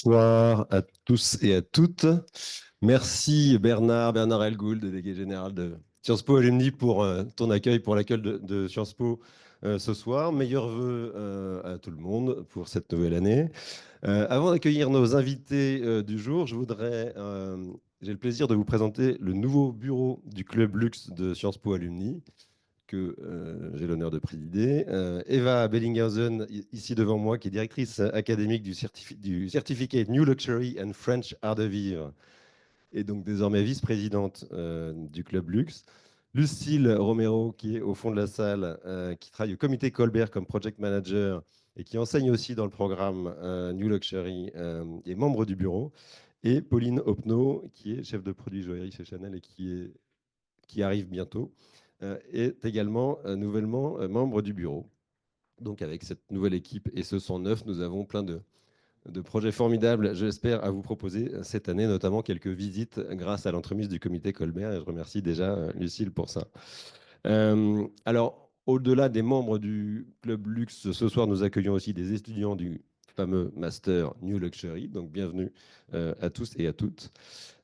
Bonsoir à tous et à toutes. Merci Bernard Elgould, délégué général de Sciences Po Alumni, pour ton accueil, pour l'accueil de Sciences Po ce soir. Meilleurs vœux à tout le monde pour cette nouvelle année. Avant d'accueillir nos invités du jour, j'ai le plaisir de vous présenter le nouveau bureau du Club Luxe de Sciences Po Alumni, que j'ai l'honneur de présider. Eva Bellinghausen, ici devant moi, qui est directrice académique du Certificate New Luxury and French Art de Vivre, et donc désormais vice-présidente du Club Luxe. Lucille Romero, qui est au fond de la salle, qui travaille au comité Colbert comme project manager et qui enseigne aussi dans le programme New Luxury, et membre du bureau. Et Pauline Opno, qui est chef de produit joaillerie chez Chanel et qui arrive bientôt, est également nouvellement membre du bureau. Donc avec cette nouvelle équipe et ce 109, nous avons plein de projets formidables, j'espère, à vous proposer cette année, notamment quelques visites grâce à l'entremise du comité Colbert. Et je remercie déjà Lucille pour ça. Alors, au-delà des membres du Club Luxe, ce soir, nous accueillons aussi des étudiants du fameux Master New Luxury. Donc, bienvenue à tous et à toutes.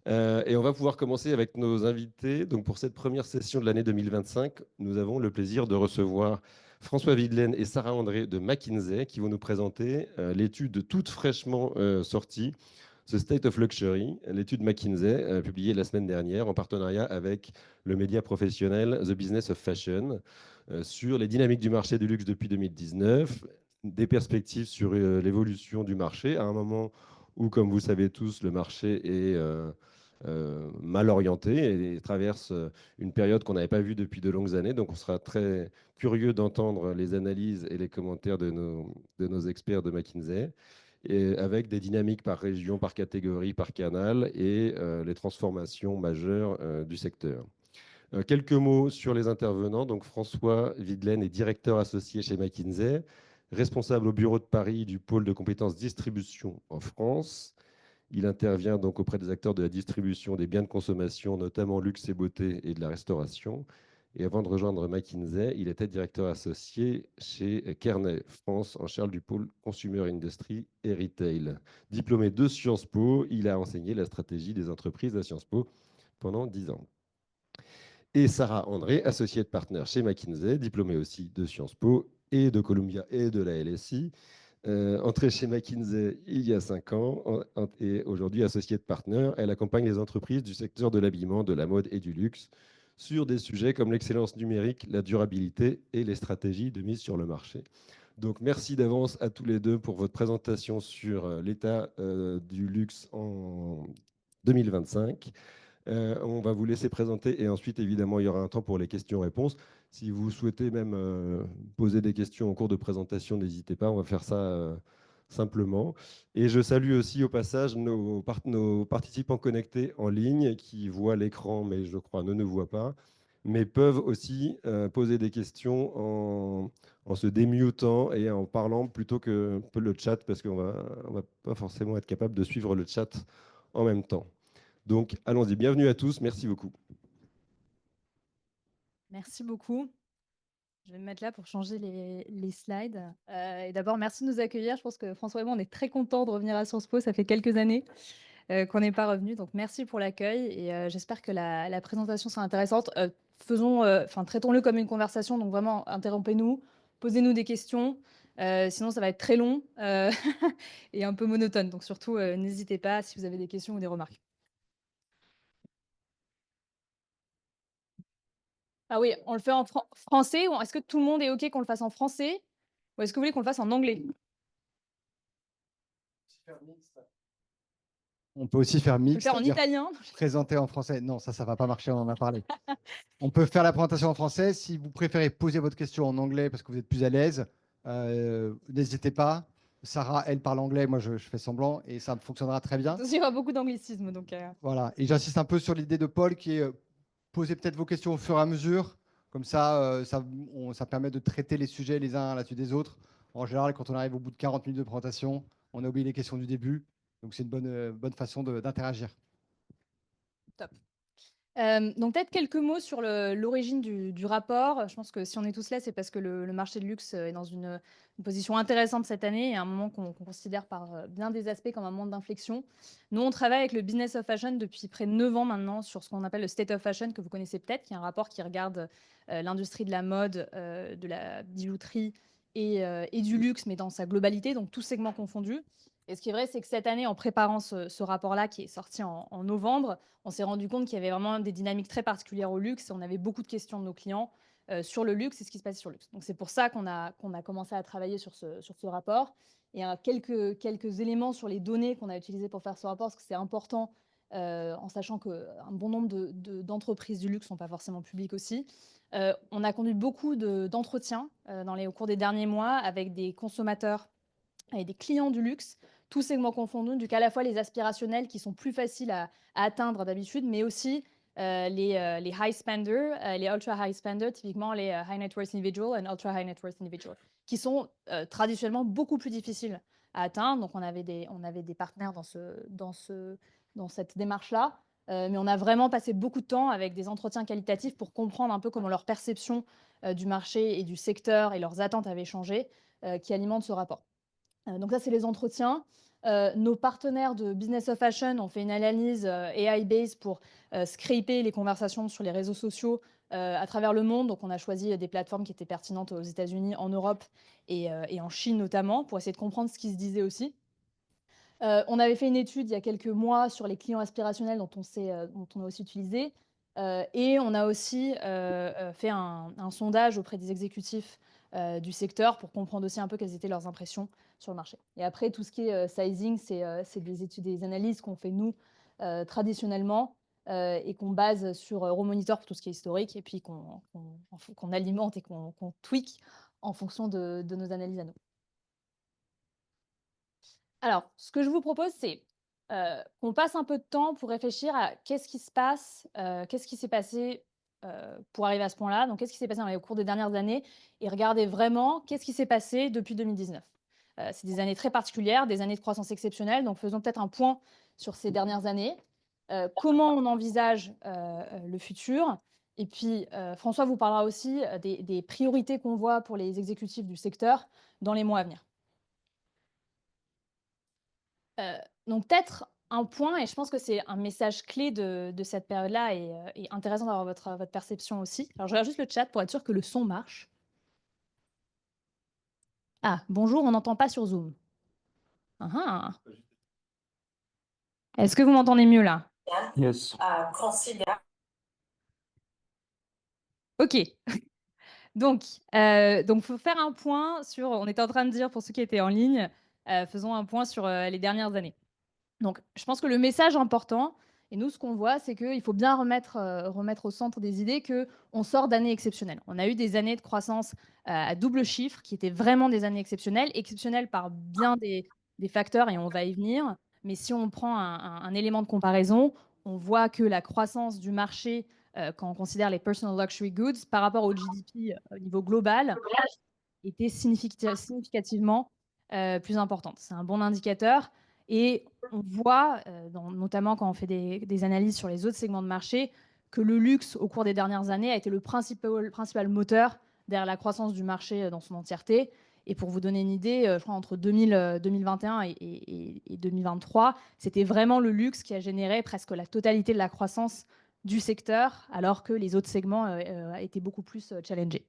Et on va pouvoir commencer avec nos invités. Donc, pour cette première session de l'année 2025, nous avons le plaisir de recevoir François Videlaine et Sarah André de McKinsey qui vont nous présenter l'étude toute fraîchement sortie, The State of Luxury, l'étude McKinsey publiée la semaine dernière en partenariat avec le média professionnel The Business of Fashion sur les dynamiques du marché du luxe depuis 2019, des perspectives sur l'évolution du marché à un moment où, comme vous le savez tous, le marché est mal orienté et traverse une période qu'on n'avait pas vue depuis de longues années. Donc, on sera très curieux d'entendre les analyses et les commentaires de nos experts de McKinsey, et avec des dynamiques par région, par catégorie, par canal et les transformations majeures du secteur. Quelques mots sur les intervenants. Donc, François Videlaine est directeur associé chez McKinsey, responsable au bureau de Paris du pôle de compétences distribution en France. Il intervient donc auprès des acteurs de la distribution des biens de consommation, notamment luxe et beauté, et de la restauration. Et avant de rejoindre McKinsey, il était directeur associé chez Kearney France, en charge du pôle Consumer Industry et Retail. Diplômé de Sciences Po, il a enseigné la stratégie des entreprises à Sciences Po pendant 10 ans. Et Sarah André, associée de partner chez McKinsey, diplômée aussi de Sciences Po et de Columbia et de la LSI. Entrée chez McKinsey il y a 5 ans et aujourd'hui associée de partner, elle accompagne les entreprises du secteur de l'habillement, de la mode et du luxe sur des sujets comme l'excellence numérique, la durabilité et les stratégies de mise sur le marché. Donc merci d'avance à tous les deux pour votre présentation sur l'état du luxe en 2025. On va vous laisser présenter et ensuite, évidemment, il y aura un temps pour les questions-réponses. Si vous souhaitez même poser des questions en cours de présentation, n'hésitez pas, on va faire ça simplement. Et je salue aussi au passage nos participants connectés en ligne qui voient l'écran, mais je crois ne voient pas, mais peuvent aussi poser des questions en se démutant et en parlant plutôt que le chat, parce qu'on va pas forcément être capable de suivre le chat en même temps. Donc, allons-y. Bienvenue à tous. Merci beaucoup. Merci beaucoup. Je vais me mettre là pour changer les slides. Et d'abord, merci de nous accueillir. Je pense que François et moi, on est très contents de revenir à Sciences Po. Ça fait quelques années qu'on n'est pas revenu. Donc, merci pour l'accueil. Et j'espère que la présentation sera intéressante. Traitons-le comme une conversation. Donc, vraiment, interrompez-nous, posez-nous des questions. Sinon, ça va être très long et un peu monotone. Donc, surtout, n'hésitez pas si vous avez des questions ou des remarques. Ah oui, on le fait en français ou est-ce que tout le monde est OK qu'on le fasse en français ou est-ce que vous voulez qu'on le fasse en anglais? On peut aussi faire On peut le mix, faire en c'est-à-dire italien. présenter en français. Non, ça va pas marcher, on en a parlé. On peut faire la présentation en français. Si vous préférez poser votre question en anglais parce que vous êtes plus à l'aise, n'hésitez pas. Sarah, elle parle anglais, moi je fais semblant et ça fonctionnera très bien. Il y aura beaucoup d'anglicisme. Voilà. Et j'insiste un peu sur l'idée de Paul qui est poser peut-être vos questions au fur et à mesure. Comme ça, ça permet de traiter les sujets les uns à la suite des autres. En général, quand on arrive au bout de 40 minutes de présentation, on a oublié les questions du début. Donc c'est une bonne façon d'interagir. Top. Donc peut-être quelques mots sur l'origine du rapport. Je pense que si on est tous là, c'est parce que le marché de luxe est dans une position intéressante cette année et un moment qu'on considère par bien des aspects comme un moment d'inflexion. Nous, on travaille avec le Business of Fashion depuis près de 9 ans maintenant sur ce qu'on appelle le State of Fashion, que vous connaissez peut-être, qui est un rapport qui regarde l'industrie de la mode, de la bijouterie et du luxe, mais dans sa globalité, donc tous segments confondus. Et ce qui est vrai, c'est que cette année, en préparant ce rapport-là qui est sorti en novembre, on s'est rendu compte qu'il y avait vraiment des dynamiques très particulières au luxe et on avait beaucoup de questions de nos clients sur le luxe et ce qui se passe sur le luxe. Donc c'est pour ça qu'on a commencé à travailler sur ce rapport. Et quelques éléments sur les données qu'on a utilisées pour faire ce rapport, parce que c'est important en sachant qu'un bon nombre d'entreprises du luxe ne sont pas forcément publiques aussi. On a conduit beaucoup d'entretiens au cours des derniers mois avec des consommateurs et des clients du luxe, tous segments confondus, donc à la fois les aspirationnels qui sont plus faciles à atteindre d'habitude, mais aussi les high spenders, les ultra high spenders, typiquement les high net worth individual et ultra high net worth individual, qui sont traditionnellement beaucoup plus difficiles à atteindre. Donc on avait des partenaires dans cette démarche-là, mais on a vraiment passé beaucoup de temps avec des entretiens qualitatifs pour comprendre un peu comment leur perception du marché et du secteur et leurs attentes avaient changé, qui alimentent ce rapport. Donc ça, c'est les entretiens. Nos partenaires de Business of Fashion ont fait une analyse AI-based pour scraper les conversations sur les réseaux sociaux à travers le monde. Donc on a choisi des plateformes qui étaient pertinentes aux États-Unis, en Europe et en Chine notamment, pour essayer de comprendre ce qui se disait aussi. On avait fait une étude il y a quelques mois sur les clients aspirationnels dont on a aussi utilisé. Et on a aussi fait un sondage auprès des exécutifs du secteur pour comprendre aussi un peu quelles étaient leurs impressions sur le marché. Et après, tout ce qui est sizing, c'est des études, des analyses qu'on fait nous traditionnellement et qu'on base sur Euromonitor pour tout ce qui est historique et puis qu'on alimente et qu'on tweak en fonction de nos analyses à nous. Alors, ce que je vous propose, c'est qu'on passe un peu de temps pour réfléchir à qu'est-ce qui se passe, qu'est-ce qui s'est passé pour arriver à ce point-là. Donc, qu'est-ce qui s'est passé au cours des dernières années et regarder vraiment qu'est-ce qui s'est passé depuis 2019. C'est des années très particulières, des années de croissance exceptionnelle. Donc, faisons peut-être un point sur ces dernières années. Comment on envisage le futur. Et puis, François vous parlera aussi des priorités qu'on voit pour les exécutifs du secteur dans les mois à venir. Donc peut-être un point, et je pense que c'est un message clé de cette période-là et intéressant d'avoir votre perception aussi. Alors je regarde juste le chat pour être sûr que le son marche. Ah, bonjour, on n'entend pas sur Zoom. Est-ce que vous m'entendez mieux là? Yes. Ok. Donc, faut faire un point sur, on était en train de dire pour ceux qui étaient en ligne, faisons un point sur les dernières années. Donc, je pense que le message important, et nous, ce qu'on voit, c'est qu'il faut bien remettre au centre des idées qu'on sort d'années exceptionnelles. On a eu des années de croissance à double chiffre qui étaient vraiment des années exceptionnelles par bien des facteurs, et on va y venir. Mais si on prend un élément de comparaison, on voit que la croissance du marché, quand on considère les personal luxury goods, par rapport au GDP au niveau global, était significativement plus importante. C'est un bon indicateur. Et on voit, notamment quand on fait des analyses sur les autres segments de marché, que le luxe, au cours des dernières années, a été le principal moteur derrière la croissance du marché dans son entièreté. Et pour vous donner une idée, je crois entre 2021 et 2023, c'était vraiment le luxe qui a généré presque la totalité de la croissance du secteur, alors que les autres segments étaient beaucoup plus challengés.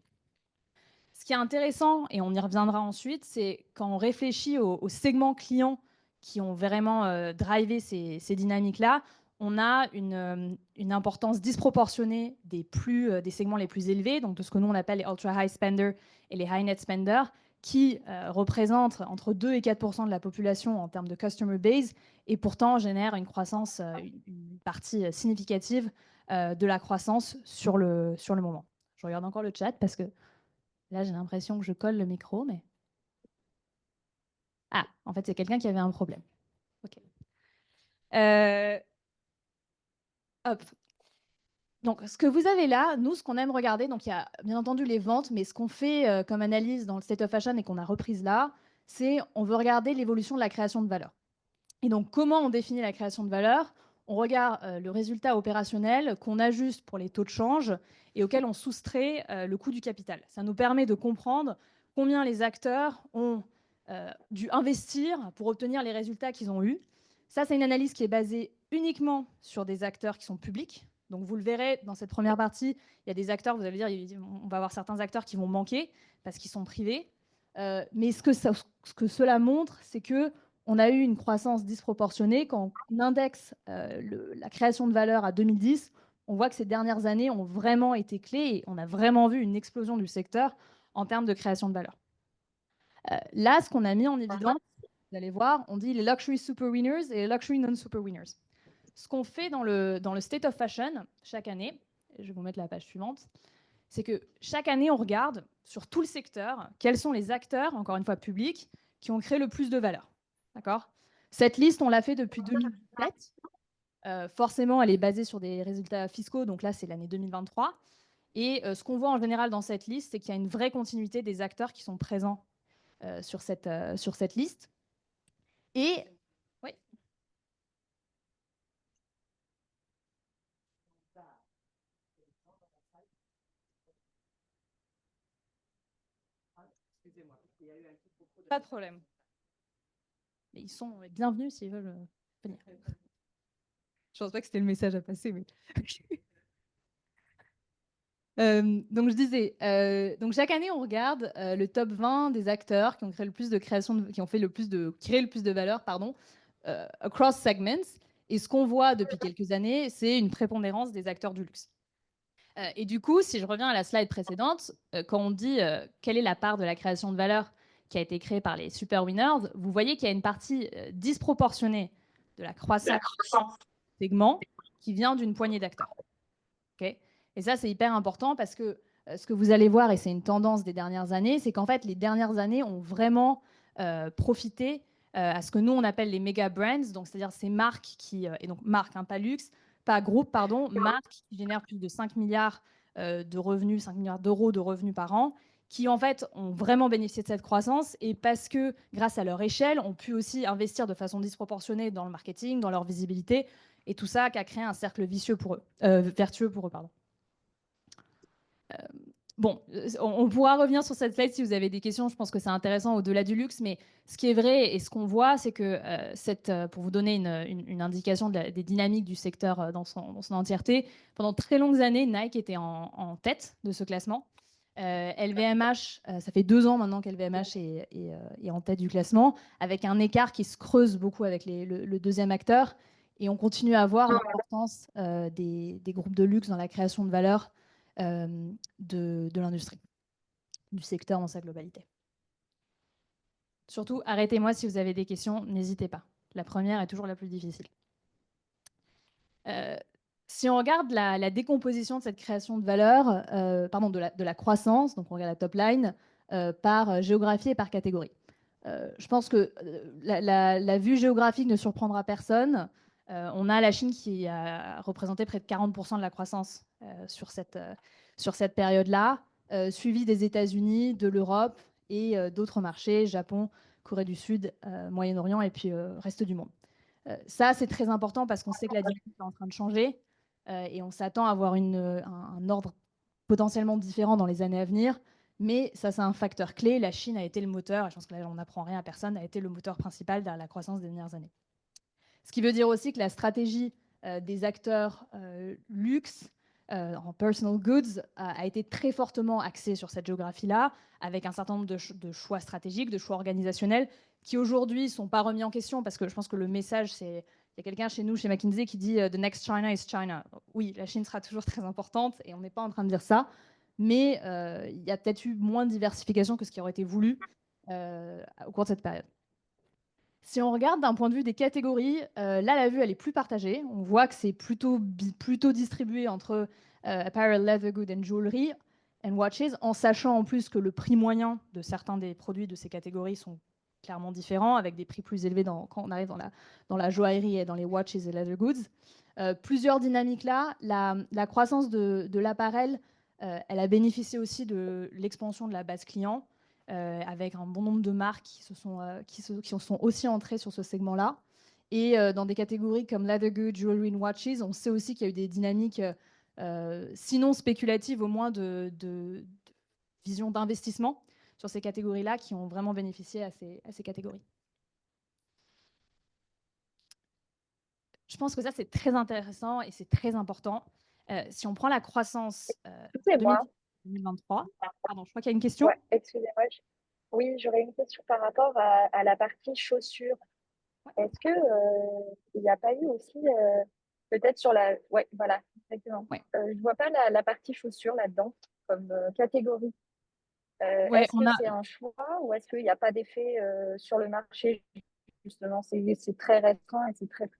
Ce qui est intéressant, et on y reviendra ensuite, c'est quand on réfléchit aux segments clients qui ont vraiment drivé ces dynamiques-là, on a une importance disproportionnée des segments les plus élevés, donc de ce que nous on appelle les ultra high spenders et les high net spenders, qui représentent entre 2 et 4% de la population en termes de customer base, et pourtant génèrent une croissance, une partie significative de la croissance sur le moment. Je regarde encore le chat parce que là, j'ai l'impression que je colle le micro, mais... Ah, en fait, c'est quelqu'un qui avait un problème. OK. Hop. Donc, ce que vous avez là, nous, ce qu'on aime regarder, donc il y a bien entendu les ventes, mais ce qu'on fait comme analyse dans le State of Fashion et qu'on a reprise là, c'est on veut regarder l'évolution de la création de valeur. Et donc, comment on définit la création de valeur? on regarde le résultat opérationnel qu'on ajuste pour les taux de change et auquel on soustrait le coût du capital. Ça nous permet de comprendre combien les acteurs ont dû investir pour obtenir les résultats qu'ils ont eus. Ça, c'est une analyse qui est basée uniquement sur des acteurs qui sont publics. Donc, vous le verrez dans cette première partie, il y a des acteurs, vous allez dire, on va avoir certains acteurs qui vont manquer parce qu'ils sont privés. Mais ce que cela montre, c'est que on a eu une croissance disproportionnée. Quand on indexe la création de valeur à 2010, on voit que ces dernières années ont vraiment été clés et on a vraiment vu une explosion du secteur en termes de création de valeur. Là, ce qu'on a mis en évidence, vous allez voir, on dit les luxury super winners et les luxury non super winners. Ce qu'on fait dans le State of Fashion chaque année, je vais vous mettre la page suivante, c'est que chaque année, on regarde sur tout le secteur quels sont les acteurs, encore une fois publics, qui ont créé le plus de valeur. D'accord ? Cette liste, on l'a fait depuis 2017. Forcément, elle est basée sur des résultats fiscaux, donc là, c'est l'année 2023. Et ce qu'on voit en général dans cette liste, c'est qu'il y a une vraie continuité des acteurs qui sont présents sur cette liste. Et oui. Excusez-moi, il y a eu un petit propos de... Pas de problème. Mais ils sont bienvenus s'ils veulent venir. Je pense pas que c'était le message à passer, mais... donc je disais, donc chaque année on regarde le top 20 des acteurs qui ont créé le plus de création, qui ont fait créé le plus de valeur, pardon, across segments. Et ce qu'on voit depuis quelques années, c'est une prépondérance des acteurs du luxe. Et du coup, si je reviens à la slide précédente, quand on dit quelle est la part de la création de valeur qui a été créée par les super winners, vous voyez qu'il y a une partie disproportionnée de la croissance segment qui vient d'une poignée d'acteurs. Okay, et ça, c'est hyper important parce que ce que vous allez voir, et c'est une tendance des dernières années, c'est qu'en fait, les dernières années ont vraiment profité à ce que nous, on appelle les méga brands, donc c'est-à-dire ces marques qui, et donc marques, hein, pas luxe, pas groupe, pardon, marques qui génèrent plus de 5 milliards de revenus, 5 milliards d'euros de revenus par an, qui en fait ont vraiment bénéficié de cette croissance et parce que grâce à leur échelle, ont pu aussi investir de façon disproportionnée dans le marketing, dans leur visibilité, et tout ça qui a créé un cercle vicieux pour eux, vertueux pour eux, pardon. Bon, on pourra revenir sur cette slide si vous avez des questions. Je pense que c'est intéressant au-delà du luxe, mais ce qui est vrai et ce qu'on voit, c'est que pour vous donner une indication des dynamiques du secteur dans son entièreté, pendant très longues années, Nike était en tête de ce classement. LVMH, ça fait 2 ans maintenant qu'LVMH est en tête du classement, avec un écart qui se creuse beaucoup avec le deuxième acteur. Et on continue à voir l'importance des groupes de luxe dans la création de valeur de l'industrie, du secteur dans sa globalité. Surtout, arrêtez-moi si vous avez des questions, n'hésitez pas. La première est toujours la plus difficile. Si on regarde la décomposition de cette création de valeur, de la croissance, donc on regarde la top line, par géographie et par catégorie. Je pense que la vue géographique ne surprendra personne. On a la Chine qui a représenté près de 40% de la croissance sur cette période-là, suivi des États-Unis, de l'Europe et d'autres marchés, Japon, Corée du Sud, Moyen-Orient et puis reste du monde. Ça, c'est très important parce qu'on sait que la dynamique est en train de changer et on s'attend à avoir un ordre potentiellement différent dans les années à venir. Mais ça, c'est un facteur clé. La Chine a été le moteur, et je pense que là, on n'apprend rien à personne, a été le moteur principal de la croissance des dernières années. Ce qui veut dire aussi que la stratégie des acteurs luxe en personal goods a été très fortement axée sur cette géographie-là, avec un certain nombre de choix stratégiques, de choix organisationnels, qui aujourd'hui ne sont pas remis en question, parce que je pense que le message, c'est... Il y a quelqu'un chez nous, chez McKinsey, qui dit « The next China is China ». Oui, la Chine sera toujours très importante, et on n'est pas en train de dire ça, mais il y a peut-être eu moins de diversification que ce qui aurait été voulu au cours de cette période. Si on regarde d'un point de vue des catégories, là, la vue, elle est plus partagée. On voit que c'est plutôt distribué entre apparel, leather goods and jewelry and watches, en sachant en plus que le prix moyen de certains des produits de ces catégories sont clairement différents, avec des prix plus élevés quand on arrive dans la joaillerie et dans les watches et leather goods. Plusieurs dynamiques là. La croissance de l'apparel, elle a bénéficié aussi de l'expansion de la base client, avec un bon nombre de marques qui sont aussi entrées sur ce segment-là. Et dans des catégories comme leather goods, jewelry and watches, on sait aussi qu'il y a eu des dynamiques, sinon spéculatives, au moins de vision d'investissement sur ces catégories-là qui ont vraiment bénéficié à ces catégories. Je pense que ça, c'est très intéressant et c'est très important. Si on prend la croissance Excusez-moi. 2023, pardon, je crois qu'il y a une question. Ouais, excusez-moi. Oui, j'aurais une question par rapport à la partie chaussures. Est-ce que il n'y a pas eu aussi peut-être sur la... Ouais, voilà, exactement. Ouais. Je vois pas la partie chaussures là-dedans comme catégorie. Ouais, est-ce que c'est un choix ou est-ce qu'il n'y a pas d'effet sur le marché justement? C'est très restreint et c'est très...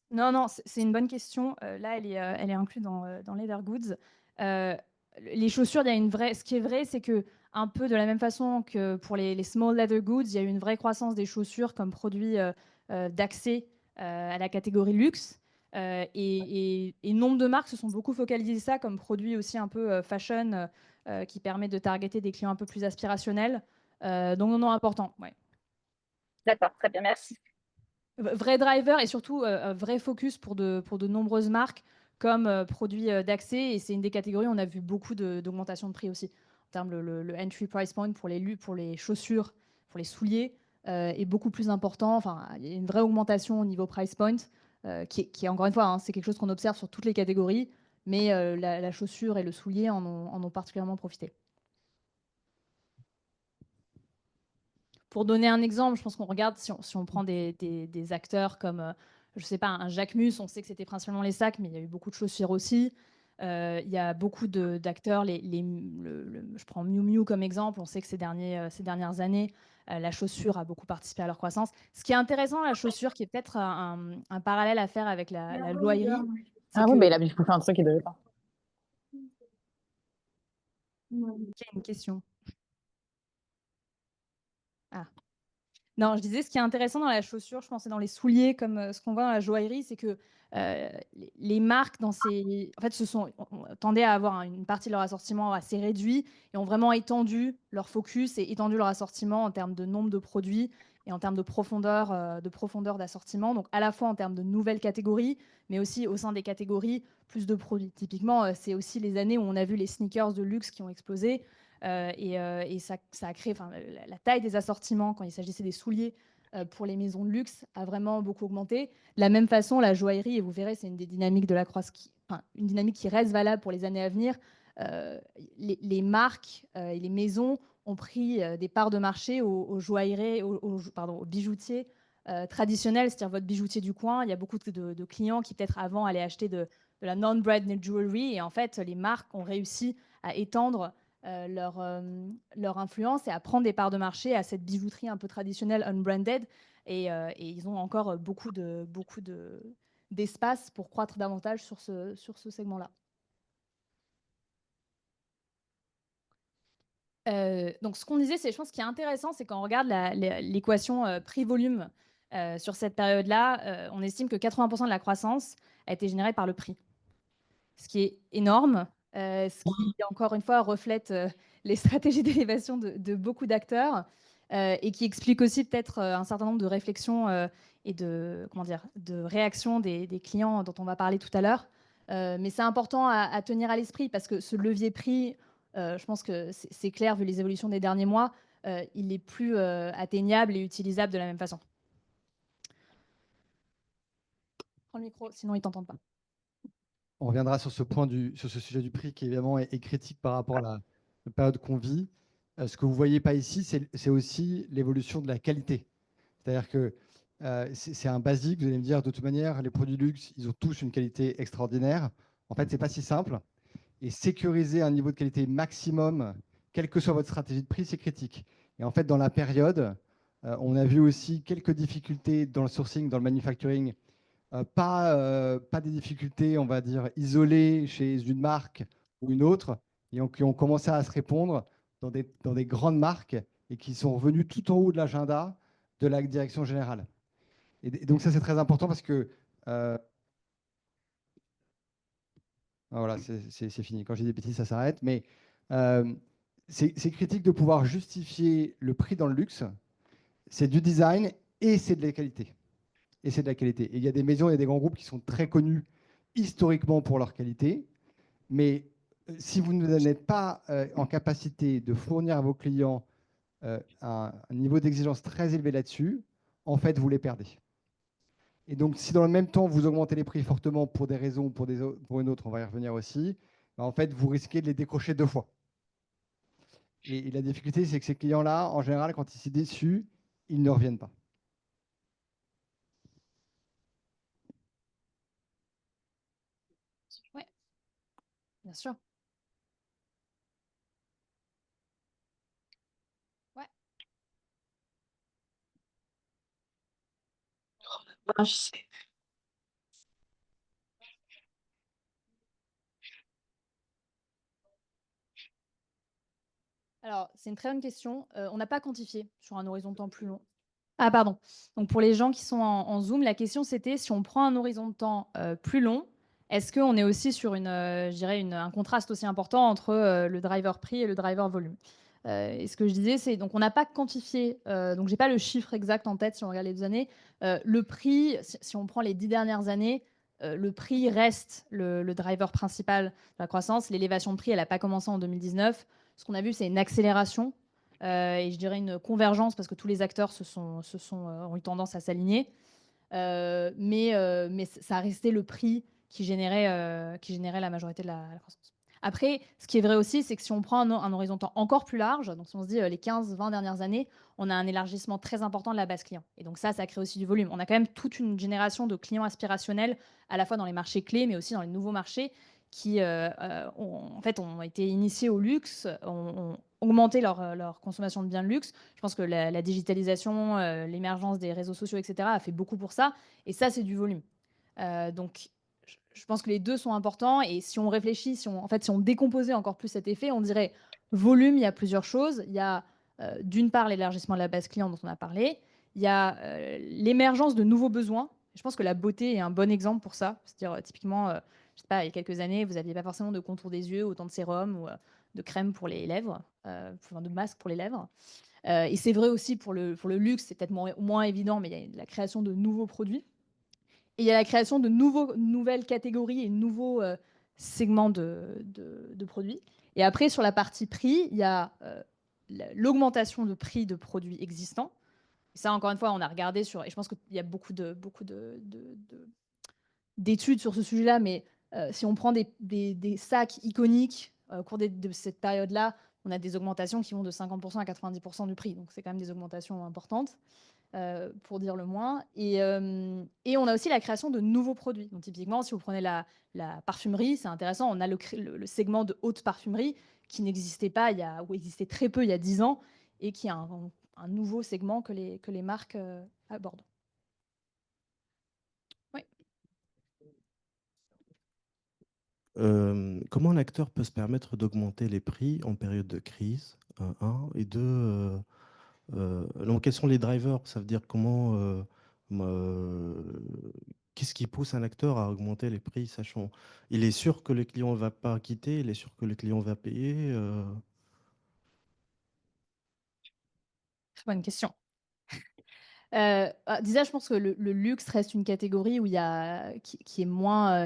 Non, non, c'est une bonne question. Là, elle est incluse dans Leather Goods. Les chaussures, il y a une vraie. Ce qui est vrai, c'est que un peu de la même façon que pour les small leather goods, il y a eu une vraie croissance des chaussures comme produit d'accès à la catégorie luxe. Et nombre de marques se sont beaucoup focalisées ça comme produit aussi un peu fashion qui permet de targeter des clients un peu plus aspirationnels. Donc, non, non, important. Ouais. D'accord, très bien, merci. Vrai driver et surtout vrai focus pour de nombreuses marques comme produits d'accès. Et c'est une des catégories où on a vu beaucoup d'augmentation de prix aussi. En termes, le entry price point pour les chaussures, pour les souliers, est beaucoup plus important. Enfin, il y a une vraie augmentation au niveau price point qui est encore une fois, hein, c'est quelque chose qu'on observe sur toutes les catégories. Mais la chaussure et le soulier en ont particulièrement profité. Pour donner un exemple, je pense qu'on regarde, si on prend des acteurs comme, je ne sais pas, un Jacquemus, on sait que c'était principalement les sacs, mais il y a eu beaucoup de chaussures aussi. Il y a beaucoup d'acteurs, je prends Miu Miu comme exemple, on sait que ces dernières années, la chaussure a beaucoup participé à leur croissance. Ce qui est intéressant, la chaussure, qui est peut-être un parallèle à faire avec la joaillerie. Ah oui, mais il a bouffé un truc, il devait pas. Il y a une question. Ah. Non, je disais, ce qui est intéressant dans la chaussure, je pense, et dans les souliers, comme ce qu'on voit dans la joaillerie, c'est que les marques, en fait, tendaient à avoir une partie de leur assortiment assez réduit et ont vraiment étendu leur focus et étendu leur assortiment en termes de nombre de produits et en termes de profondeur d'assortiment. Donc, à la fois en termes de nouvelles catégories, mais aussi au sein des catégories, plus de produits. Typiquement, c'est aussi les années où on a vu les sneakers de luxe qui ont explosé. Et ça a créé, la taille des assortiments quand il s'agissait des souliers pour les maisons de luxe a vraiment beaucoup augmenté. De la même façon, la joaillerie, et vous verrez, c'est une des dynamiques de la croissance, une dynamique qui reste valable pour les années à venir. Les marques et les maisons ont pris des parts de marché aux joailleries, aux bijoutiers traditionnels, c'est-à-dire votre bijoutier du coin. Il y a beaucoup de clients qui peut-être avant allaient acheter de la non-branded jewelry, et en fait, les marques ont réussi à étendre leur influence et à prendre des parts de marché à cette bijouterie un peu traditionnelle unbranded, et ils ont encore beaucoup d'espace pour croître davantage sur ce segment-là. Donc ce qu'on disait, je pense, ce qui est intéressant, c'est quand on regarde l'équation prix-volume sur cette période-là, on estime que 80% de la croissance a été générée par le prix, ce qui est énorme, ce qui, encore une fois, reflète les stratégies d'élévation de beaucoup d'acteurs et qui explique aussi peut-être un certain nombre de réflexions et de réactions des clients dont on va parler tout à l'heure. Mais c'est important à tenir à l'esprit parce que ce levier prix, je pense que c'est clair vu les évolutions des derniers mois, il est plus atteignable et utilisable de la même façon. Prends le micro, sinon ils ne t'entendent pas. On reviendra sur ce sujet du prix qui évidemment est critique par rapport à la période qu'on vit. Ce que vous ne voyez pas ici, c'est aussi l'évolution de la qualité. C'est-à-dire que c'est un basique, vous allez me dire, de toute manière, les produits luxe, ils ont tous une qualité extraordinaire. En fait, ce n'est pas si simple. Et sécuriser un niveau de qualité maximum, quelle que soit votre stratégie de prix, c'est critique. Et en fait, dans la période, on a vu aussi quelques difficultés dans le sourcing, dans le manufacturing. Pas des difficultés, on va dire, isolées chez une marque ou une autre, et qui ont commencé à se répondre dans des grandes marques et qui sont revenus tout en haut de l'agenda de la direction générale. Et donc ça, c'est très important parce que... voilà, c'est fini. Quand j'ai des bêtises, ça s'arrête. Mais c'est critique de pouvoir justifier le prix dans le luxe. C'est du design et c'est de la qualité. et c'est de la qualité. Et il y a des maisons, il y a des grands groupes qui sont très connus historiquement pour leur qualité, mais si vous n'êtes pas en capacité de fournir à vos clients un niveau d'exigence très élevé là-dessus, en fait, vous les perdez. Et donc, si dans le même temps, vous augmentez les prix fortement pour des raisons ou pour une autre, on va y revenir aussi, en fait, vous risquez de les décrocher 2 fois. Et la difficulté, c'est que ces clients-là, en général, quand ils sont déçus, ils ne reviennent pas. Oui, bien sûr. Ouais. Ah, je sais. Alors, c'est une très bonne question. On n'a pas quantifié sur un horizon de temps plus long. Ah, pardon. Donc, pour les gens qui sont en Zoom, la question c'était si on prend un horizon de temps plus long, est-ce qu'on est aussi sur je dirais un contraste aussi important entre le driver prix et le driver volume. Et ce que je disais, c'est donc on n'a pas quantifié, donc j'ai pas le chiffre exact en tête si on regarde les 2 années. Le prix, si on prend les 10 dernières années, le prix reste le driver principal de la croissance. L'élévation de prix, elle n'a pas commencé en 2019. Ce qu'on a vu, c'est une accélération et je dirais une convergence parce que tous les acteurs ont eu tendance à s'aligner. Mais ça a resté le prix qui générait la majorité de la croissance. Après, ce qui est vrai aussi, c'est que si on prend un horizon de temps encore plus large, donc si on se dit les 15-20 dernières années, on a un élargissement très important de la base client. Et donc ça crée aussi du volume. On a quand même toute une génération de clients aspirationnels, à la fois dans les marchés clés, mais aussi dans les nouveaux marchés, qui en fait, ont été initiés au luxe, ont augmenté leur consommation de biens de luxe. Je pense que la digitalisation, l'émergence des réseaux sociaux, etc., a fait beaucoup pour ça. Et ça, c'est du volume. Donc, je pense que les deux sont importants. Et si on réfléchit, si on décomposait encore plus cet effet, on dirait volume, il y a plusieurs choses. Il y a d'une part l'élargissement de la base client dont on a parlé. Il y a l'émergence de nouveaux besoins. Je pense que la beauté est un bon exemple pour ça. C'est-à-dire, typiquement, je sais pas, il y a quelques années, vous n'aviez pas forcément de contour des yeux, autant de sérum ou de crème pour les lèvres, de masque pour les lèvres. Et c'est vrai aussi pour le luxe, c'est peut-être moins évident, mais il y a la création de nouveaux produits. Et il y a la création de nouvelles catégories et nouveaux segments de produits. Et après, sur la partie prix, il y a l'augmentation de prix de produits existants. Et ça, encore une fois, on a regardé et je pense qu'il y a beaucoup d'études sur ce sujet-là, mais si on prend des sacs iconiques au cours de cette période-là, on a des augmentations qui vont de 50% à 90% du prix. Donc, c'est quand même des augmentations importantes, pour dire le moins. Et on a aussi la création de nouveaux produits. Donc, typiquement, si vous prenez la parfumerie, c'est intéressant. On a le segment de haute parfumerie qui n'existait pas, ou existait très peu il y a 10 ans, et qui est un nouveau segment que les marques abordent. Oui. Comment un acteur peut se permettre d'augmenter les prix en période de crise, un, et deux, donc quels sont les drivers? Ça veut dire qu'est-ce qui pousse un acteur à augmenter les prix, sachant il est sûr que le client ne va pas quitter, il est sûr que le client va payer. Très bonne question. Déjà, je pense que le luxe reste une catégorie où qui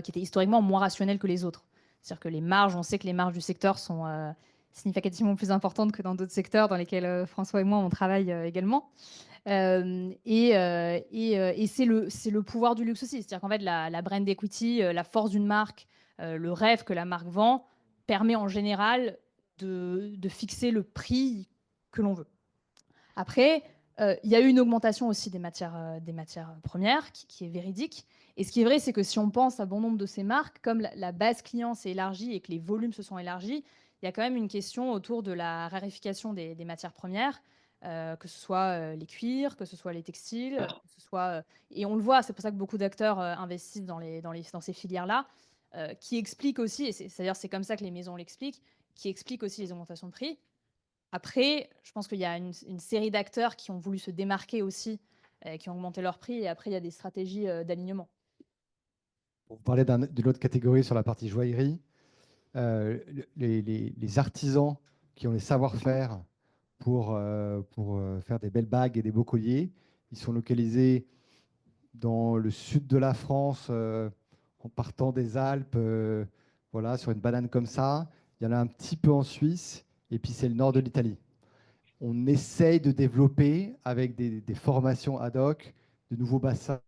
était historiquement moins rationnelle que les autres. C'est-à-dire que les marges, on sait que les marges du secteur sont significativement plus importantes que dans d'autres secteurs dans lesquels François et moi on travaille également. Et c'est le pouvoir du luxe aussi. C'est-à-dire qu'en fait, la brand equity, la force d'une marque, le rêve que la marque vend, permet en général de fixer le prix que l'on veut. Après, il y a eu une augmentation aussi des matières premières qui est véridique. Et ce qui est vrai, c'est que si on pense à bon nombre de ces marques, comme la base client s'est élargie et que les volumes se sont élargis, il y a quand même une question autour de la raréfication des matières premières, que ce soit les cuirs, que ce soit les textiles, que ce soit, et on le voit, c'est pour ça que beaucoup d'acteurs investissent dans ces filières-là, qui expliquent aussi, et c'est-à-dire c'est comme ça que les maisons l'expliquent, qui expliquent aussi les augmentations de prix. Après, je pense qu'il y a une série d'acteurs qui ont voulu se démarquer aussi, qui ont augmenté leur prix. Et après, il y a des stratégies d'alignement. Pour parler d'une autre catégorie sur la partie joaillerie, les artisans qui ont les savoir-faire pour faire des belles bagues et des beaux colliers, ils sont localisés dans le sud de la France, en partant des Alpes, voilà, sur une banane comme ça. Il y en a un petit peu en Suisse, et puis c'est le nord de l'Italie. On essaye de développer avec des formations ad hoc, de nouveaux bassins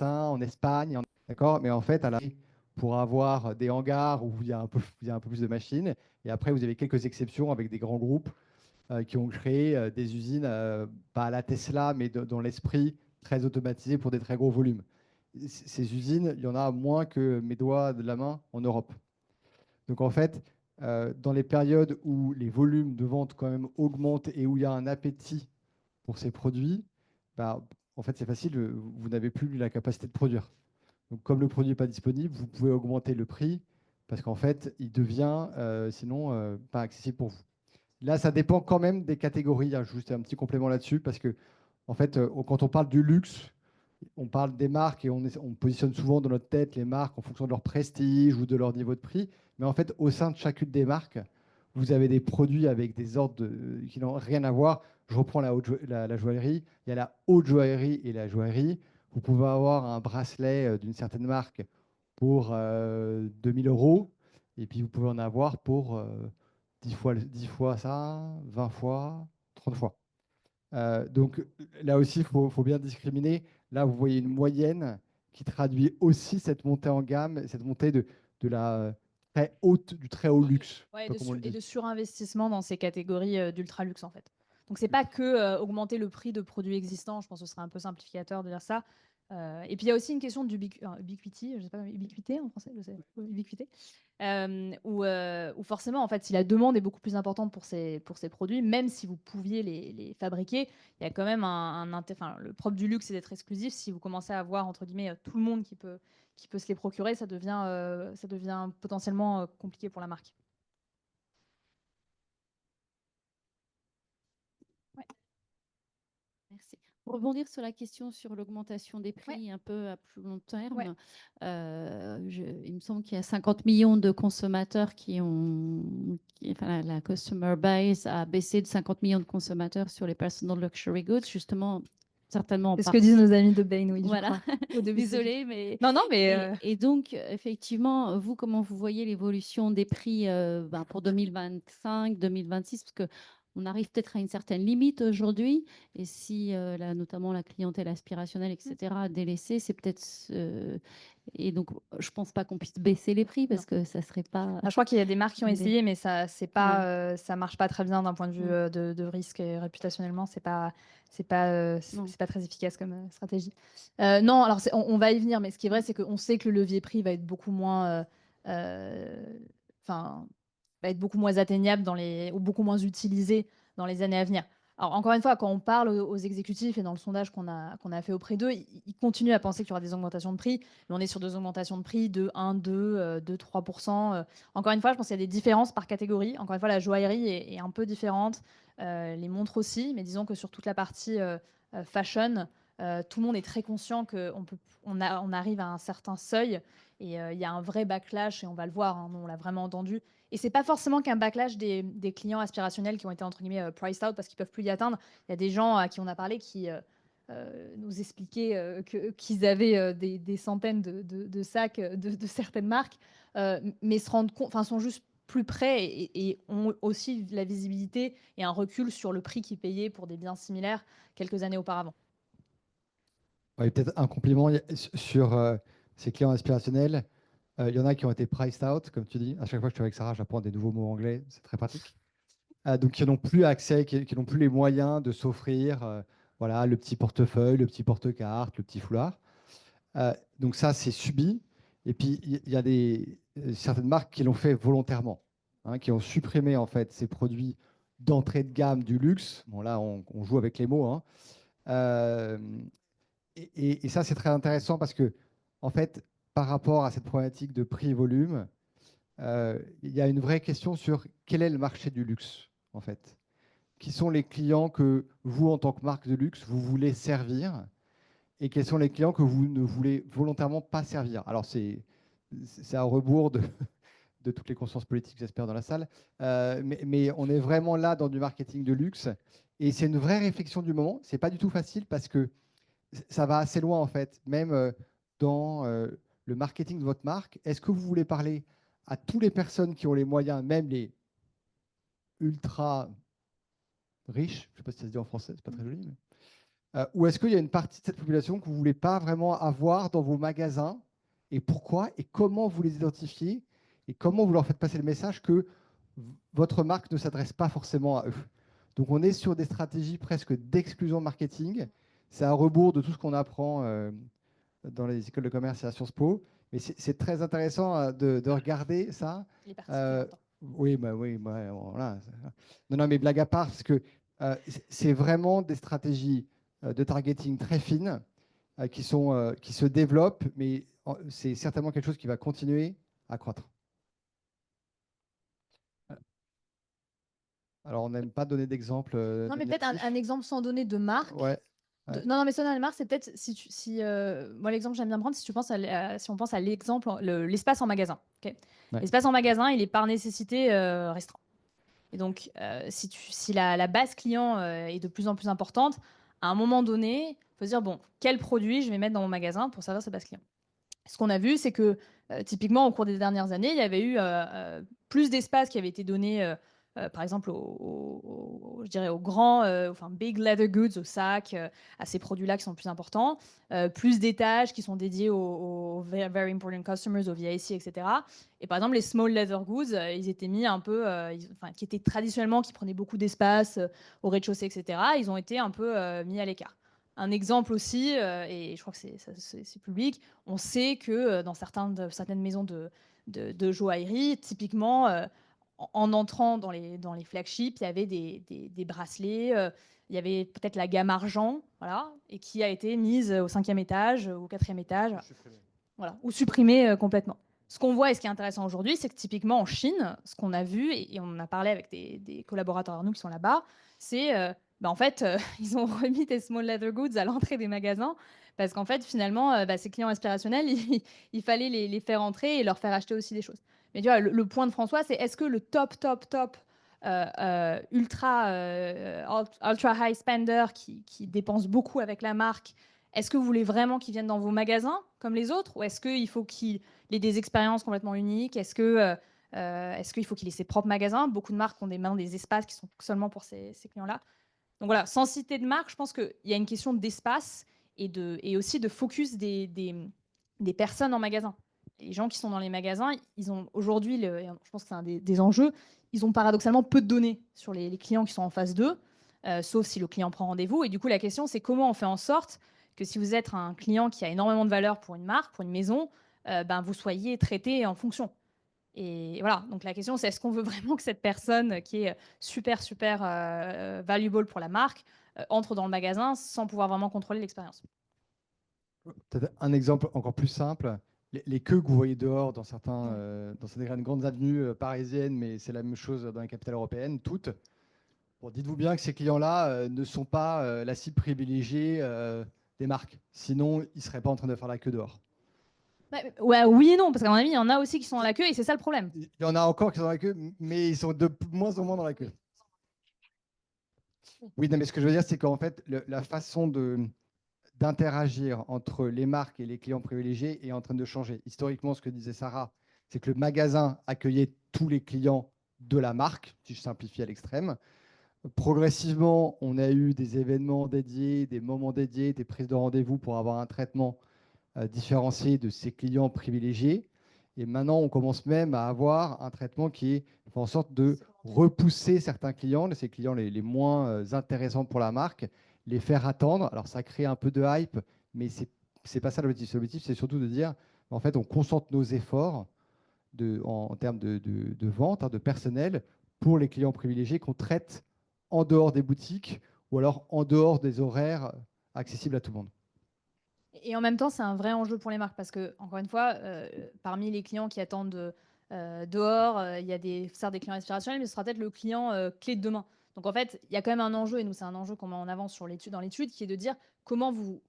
en Espagne, d'accord? Mais en fait, pour avoir des hangars où il y a un peu plus de machines, et après, vous avez quelques exceptions avec des grands groupes qui ont créé des usines, pas à la Tesla, mais dans l'esprit, très automatisées pour des très gros volumes. Ces usines, il y en a moins que mes doigts de la main en Europe. Donc en fait, dans les périodes où les volumes de vente quand même augmentent et où il y a un appétit pour ces produits, bah, en fait c'est facile, vous n'avez plus la capacité de produire. Donc comme le produit n'est pas disponible, vous pouvez augmenter le prix parce qu'en fait, il devient sinon pas accessible pour vous. Là, ça dépend quand même des catégories. Hein, juste un petit complément là-dessus parce que en fait, quand on parle du luxe, on parle des marques et on positionne souvent dans notre tête les marques en fonction de leur prestige ou de leur niveau de prix. Mais en fait, au sein de chacune des marques, vous avez des produits avec des ordres qui n'ont rien à voir. Je reprends la joaillerie. Il y a la haute joaillerie et la joaillerie. Vous pouvez avoir un bracelet d'une certaine marque pour 2000 euros. Et puis, vous pouvez en avoir pour 10 fois ça, 20 fois, 30 fois. Donc là aussi, il faut bien discriminer. Là, vous voyez une moyenne qui traduit aussi cette montée en gamme, cette montée de la très haute, du très haut luxe. Ouais, Je sais pas comment on le et dit. de surinvestissement dans ces catégories d'ultra luxe en fait. Donc c'est pas que augmenter le prix de produits existants, je pense que ce serait un peu simplificateur de dire ça. Et puis il y a aussi une question d'ubiquity, je sais pas, ubiquité en français, je sais, ubiquité, où forcément en fait si la demande est beaucoup plus importante pour ces produits, même si vous pouviez les fabriquer, il y a quand même enfin, le propre du luxe c'est d'être exclusif. Si vous commencez à avoir entre guillemets tout le monde qui peut se les procurer, ça devient potentiellement compliqué pour la marque. Ouais. Merci. Pour rebondir sur la question sur l'augmentation des prix un peu à plus long terme, il me semble qu'il y a 50 millions de consommateurs enfin, la customer base a baissé de 50 millions de consommateurs sur les personal luxury goods, justement, certainement en C'est ce partie. que disent nos amis de Bain, oui, Voilà. Au début, Désolée, mais... Non, mais... Et donc, effectivement, vous, comment vous voyez l'évolution des prix pour 2025, 2026, parce que on arrive peut-être à une certaine limite aujourd'hui, et si notamment la clientèle aspirationnelle, etc., a délaissé, c'est peut-être... et donc, je ne pense pas qu'on puisse baisser les prix, parce que ça ne serait pas... Je crois qu'il y a des marques qui ont essayé, mais ça ne marche pas très bien d'un point de vue de risque et réputationnellement, c'est pas très efficace comme stratégie. Non, alors on va y venir, mais ce qui est vrai, c'est qu'on sait que le levier prix va être beaucoup moins... va être beaucoup moins atteignable ou beaucoup moins utilisé dans les années à venir. Alors, encore une fois, quand on parle aux exécutifs et dans le sondage qu'on a fait auprès d'eux, ils continuent à penser qu'il y aura des augmentations de prix, mais on est sur des augmentations de prix de 1, 2, 2, 3%. Encore une fois, je pense qu'il y a des différences par catégorie. Encore une fois, la joaillerie est un peu différente, les montres aussi, mais disons que sur toute la partie fashion, tout le monde est très conscient qu'on arrive à un certain seuil et il y a un vrai backlash et on va le voir, hein, on l'a vraiment entendu. Et c'est pas forcément qu'un backlash des clients aspirationnels qui ont été entre guillemets priced out parce qu'ils peuvent plus y atteindre. Il y a des gens à qui on a parlé qui nous expliquaient qu'ils avaient des centaines de sacs de certaines marques, mais se rendent compte, enfin sont juste plus près et ont aussi la visibilité et un recul sur le prix qu'ils payaient pour des biens similaires quelques années auparavant. Ouais, peut-être un compliment sur ces clients aspirationnels. Il y en a qui ont été priced out, comme tu dis. À chaque fois que je suis avec Sarah, j'apprends des nouveaux mots anglais. C'est très pratique. Donc, qui n'ont plus accès, qui n'ont plus les moyens de s'offrir voilà, le petit portefeuille, le petit porte-carte, le petit foulard. Donc, ça, c'est subi. Et puis, il y a certaines marques qui l'ont fait volontairement, hein, qui ont supprimé en fait ces produits d'entrée de gamme du luxe. Bon, là, on joue avec les mots. Hein. Et ça, c'est très intéressant parce que, en fait, par rapport à cette problématique de prix et volume, il y a une vraie question sur quel est le marché du luxe, en fait. Qui sont les clients que vous, en tant que marque de luxe, vous voulez servir et quels sont les clients que vous ne voulez volontairement pas servir. Alors, c'est à rebours de toutes les consciences politiques, j'espère, dans la salle. Mais on est vraiment là dans du marketing de luxe. Et c'est une vraie réflexion du moment. Ce n'est pas du tout facile parce que ça va assez loin, en fait. Même dans le marketing de votre marque, est-ce que vous voulez parler à toutes les personnes qui ont les moyens, même les ultra riches, je ne sais pas si ça se dit en français, c'est pas très joli, mais ou est-ce qu'il y a une partie de cette population que vous ne voulez pas vraiment avoir dans vos magasins et pourquoi et comment vous les identifiez et comment vous leur faites passer le message que votre marque ne s'adresse pas forcément à eux. Donc on est sur des stratégies presque d'exclusion marketing. C'est à rebours de tout ce qu'on apprend dans les écoles de commerce et à Sciences Po. Mais c'est très intéressant de regarder ça. Les parties Oui, voilà. Non, mais blague à part, parce que c'est vraiment des stratégies de targeting très fines qui se développent, mais c'est certainement quelque chose qui va continuer à croître. Alors, on n'aime pas donner d'exemple. Non, mais peut-être un exemple sans donner de marque. Ouais. Non, mais sans donner de marque, c'est peut-être moi l'exemple que j'aime bien prendre, si on pense à l'exemple, l'espace en magasin. Okay. Ouais. L'espace en magasin, il est par nécessité restreint. Et donc, si la base client est de plus en plus importante, à un moment donné, il faut se dire, bon, quel produit je vais mettre dans mon magasin pour servir cette base client. Ce qu'on a vu, c'est que typiquement, au cours des dernières années, il y avait eu plus d'espace qui avait été donné, par exemple, je dirais aux grands, big leather goods, aux sacs, à ces produits-là qui sont plus importants, plus d'étages qui sont dédiés aux very important customers, aux VIC, etc. Et par exemple, les small leather goods, ils étaient mis un peu, qui étaient traditionnellement, qui prenaient beaucoup d'espace au rez-de-chaussée, etc. Ils ont été un peu mis à l'écart. Un exemple aussi, et je crois que c'est public, on sait que dans certaines maisons de joaillerie, typiquement, en entrant dans les flagships, il y avait des bracelets, il y avait peut-être la gamme argent, voilà, et qui a été mise au 5e étage, au 4e étage, voilà, ou supprimée complètement. Ce qu'on voit et ce qui est intéressant aujourd'hui, c'est que typiquement en Chine, ce qu'on a vu, et on en a parlé avec des collaborateurs à nous qui sont là-bas, c'est en fait, ils ont remis des small leather goods à l'entrée des magasins parce qu'en fait, finalement, ces clients aspirationnels, il fallait les faire entrer et leur faire acheter aussi des choses. Mais tu vois, le point de François, c'est est-ce que le top ultra high spender qui dépense beaucoup avec la marque, est-ce que vous voulez vraiment qu'ils viennent dans vos magasins comme les autres ou est-ce qu'il faut qu'il ait des expériences complètement uniques? Est-ce qu'il faut qu'il ait ses propres magasins? Beaucoup de marques ont maintenant des espaces qui sont seulement pour ces clients-là. Donc voilà, sans citer de marque, je pense qu'il y a une question d'espace et aussi de focus des personnes en magasin. Les gens qui sont dans les magasins, ils ont aujourd'hui, je pense que c'est un des enjeux, ils ont paradoxalement peu de données sur les clients qui sont en phase 2, sauf si le client prend rendez-vous. Et du coup, la question, c'est comment on fait en sorte que si vous êtes un client qui a énormément de valeur pour une marque, pour une maison, vous soyez traité en fonction. Et voilà, donc la question, c'est est-ce qu'on veut vraiment que cette personne qui est super valuable pour la marque entre dans le magasin sans pouvoir vraiment contrôler l'expérience? Peut-être un exemple encore plus simple. Les queues que vous voyez dehors dans certaines grandes avenues parisiennes, mais c'est la même chose dans les capitales européennes, toutes. Bon, dites-vous bien que ces clients-là ne sont pas la cible privilégiée des marques. Sinon, ils ne seraient pas en train de faire la queue dehors. Ouais, oui et non, parce qu'à mon avis, il y en a aussi qui sont dans la queue et c'est ça le problème. Il y en a encore qui sont dans la queue, mais ils sont de moins en moins dans la queue. Oui, non, mais ce que je veux dire, c'est qu'en fait, la façon d'interagir entre les marques et les clients privilégiés est en train de changer. Historiquement, ce que disait Sarah, c'est que le magasin accueillait tous les clients de la marque, si je simplifie à l'extrême. Progressivement, on a eu des événements dédiés, des moments dédiés, des prises de rendez-vous pour avoir un traitement différencié de ces clients privilégiés. Et maintenant, on commence même à avoir un traitement qui fait en sorte de repousser certains clients, ces clients les moins intéressants pour la marque, les faire attendre. Alors, ça crée un peu de hype, mais ce n'est pas ça l'objectif. L'objectif, c'est surtout de dire, en fait, on concentre nos efforts en termes de vente, de personnel, pour les clients privilégiés qu'on traite en dehors des boutiques ou alors en dehors des horaires accessibles à tout le monde. Et en même temps, c'est un vrai enjeu pour les marques parce que, encore une fois, parmi les clients qui attendent dehors, il y a certes des clients aspirationnels, mais ce sera peut-être le client clé de demain. Donc en fait, il y a quand même un enjeu, et nous, c'est un enjeu qu'on met en avant dans l'étude, qui est de dire comment vous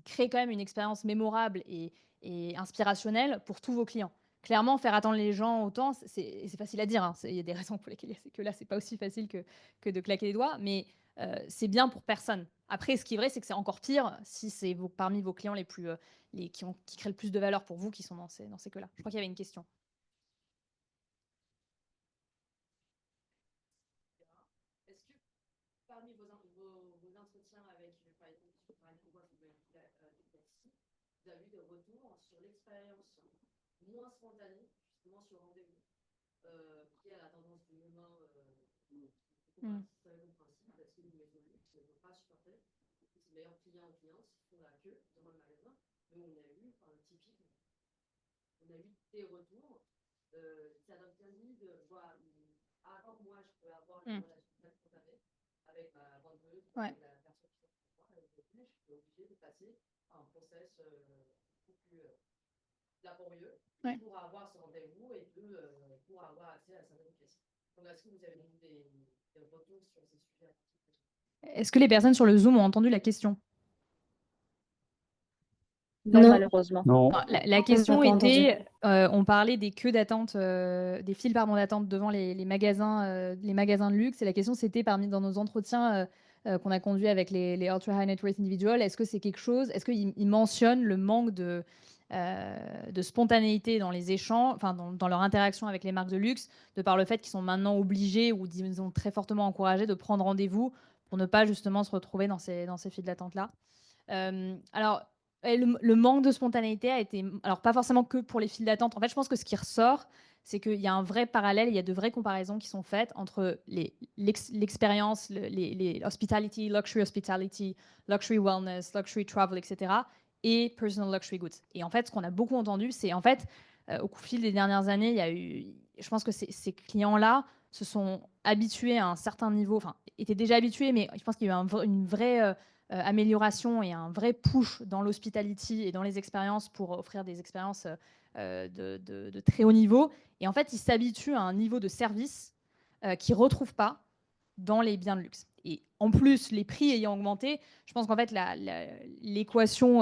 créez quand même une expérience mémorable et inspirationnelle pour tous vos clients. clairement, faire attendre les gens autant, c'est facile à dire, hein. Il y a des raisons pour lesquelles c'est que là, c'est pas aussi facile que de claquer les doigts, mais c'est bien pour personne. Après, ce qui est vrai, c'est que c'est encore pire si c'est parmi vos clients les plus, qui créent le plus de valeur pour vous qui sont dans ces cas-là. Je crois qu'il y avait une question. Est-ce que parmi vos entretiens avec, par exemple, vous avez eu des retours sur l'expérience moins spontanée, justement sur rendez-vous, qui a la tendance de l'humain, c'est le principe, parce que les maisons de luxe ne vont pas supporter les meilleurs clients ou clientes qui font la queue devant le magasin. Mais on a eu, typique, on a eu des retours, ça donne bien dit de voir, avant moi, je peux avoir une relation spontanée avec ma vendeuse, avec la personne qui fait pour moi, avec le plus, je suis obligée de passer à un process beaucoup plus laborieux pour avoir ce rendez-vous et pour avoir accès à certaines pièces. Donc, est-ce que vous avez des retours sur ces sujets? Est-ce que les personnes sur le Zoom ont entendu la question? Non, malheureusement. Non. La question était, on parlait des queues d'attente, des files d'attente devant les magasins de luxe. Et la question, c'était dans nos entretiens qu'on a conduits avec les ultra high net worth individuals, est-ce que c'est quelque chose, est-ce qu'ils mentionnent le manque de spontanéité dans les échanges, enfin dans leur interaction avec les marques de luxe, de par le fait qu'ils sont maintenant obligés ou disons très fortement encouragés de prendre rendez-vous pour ne pas justement se retrouver dans ces files d'attente-là. Alors, le manque de spontanéité a été, alors pas forcément que pour les files d'attente. En fait, je pense que ce qui ressort, c'est qu'il y a un vrai parallèle, il y a de vraies comparaisons qui sont faites entre l'expérience, les hospitality, luxury wellness, luxury travel, etc., et personal luxury goods. Et en fait, ce qu'on a beaucoup entendu, c'est en fait, au fil des dernières années, il y a eu, je pense que ces clients-là se sont habitués à un certain niveau, enfin, étaient déjà habitués, mais je pense qu'il y a eu une vraie amélioration et un vrai push dans l'hospitality et dans les expériences pour offrir des expériences de très haut niveau. Et en fait, ils s'habituent à un niveau de service qu'ils ne retrouvent pas dans les biens de luxe. Et en plus, les prix ayant augmenté, je pense qu'en fait, l'équation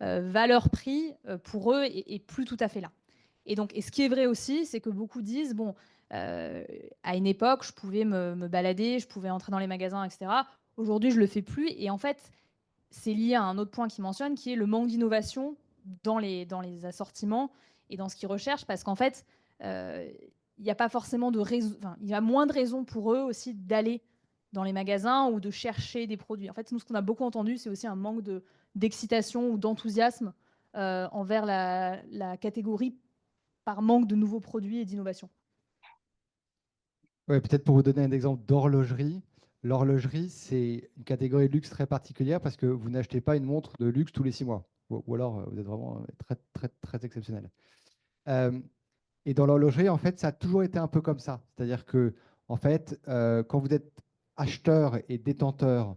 valeur-prix, pour eux, est plus tout à fait là. Et donc, et ce qui est vrai aussi, c'est que beaucoup disent, bon, à une époque, je pouvais me balader, je pouvais entrer dans les magasins, etc. Aujourd'hui, je ne le fais plus. Et en fait, c'est lié à un autre point qu'il mentionne, qui est le manque d'innovation dans les assortiments et dans ce qu'ils recherchent. Parce qu'en fait, il n'y a pas forcément de raison, il y a moins de raisons pour eux aussi d'aller dans les magasins ou de chercher des produits. En fait, nous, ce qu'on a beaucoup entendu, c'est aussi un manque d'excitation ou d'enthousiasme envers la catégorie par manque de nouveaux produits et d'innovation. Ouais, peut-être pour vous donner un exemple d'horlogerie. L'horlogerie, c'est une catégorie de luxe très particulière parce que vous n'achetez pas une montre de luxe tous les 6 mois. Ou alors, vous êtes vraiment très, très, très exceptionnel. Et dans l'horlogerie, en fait, ça a toujours été un peu comme ça. C'est-à-dire que, en fait, quand vous êtes acheteur et détenteur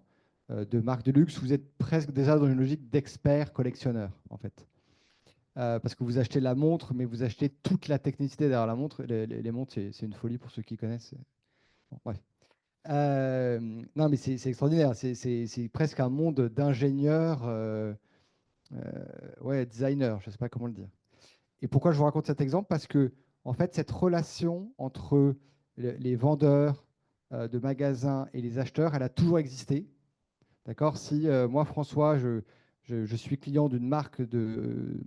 de marques de luxe, vous êtes presque déjà dans une logique d'expert collectionneur, en fait. Parce que vous achetez la montre, mais vous achetez toute la technicité derrière la montre. Les montres, c'est une folie pour ceux qui connaissent. Bon, bref. Non, mais c'est extraordinaire. C'est presque un monde d'ingénieurs, ouais, designers, je ne sais pas comment le dire. Et pourquoi je vous raconte cet exemple? Parce que, en fait, cette relation entre les vendeurs de magasins et les acheteurs, elle a toujours existé. D'accord? Si moi, François, je suis client d'une marque de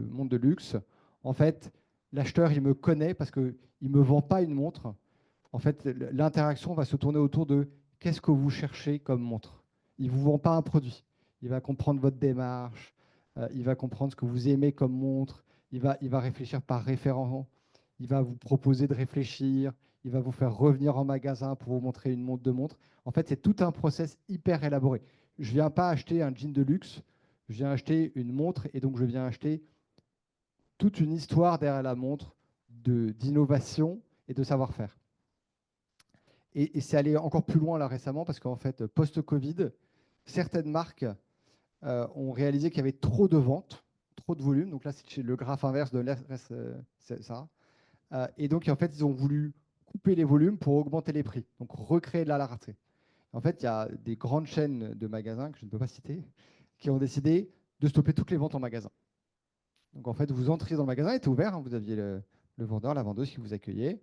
montre de luxe, en fait, l'acheteur, il me connaît parce qu'il ne me vend pas une montre. En fait, l'interaction va se tourner autour de qu'est-ce que vous cherchez comme montre. Il ne vous vend pas un produit. Il va comprendre votre démarche, il va comprendre ce que vous aimez comme montre, il va réfléchir par référent, il va vous proposer de réfléchir, il va vous faire revenir en magasin pour vous montrer une montre de montre. En fait, c'est tout un process hyper élaboré. Je ne viens pas acheter un jean de luxe, je viens acheter une montre et donc je viens acheter toute une histoire derrière la montre d'innovation et de savoir-faire. Et c'est allé encore plus loin là récemment parce qu'en fait, post-Covid, certaines marques ont réalisé qu'il y avait trop de ventes, trop de volume. Donc là, c'est le graphe inverse de ça. Et donc, en fait, ils ont voulu couper les volumes pour augmenter les prix, donc recréer de la rareté. En fait, il y a des grandes chaînes de magasins, que je ne peux pas citer, qui ont décidé de stopper toutes les ventes en magasin. Donc en fait, vous entriez dans le magasin, il était ouvert, hein, vous aviez le vendeur, la vendeuse qui vous accueillait.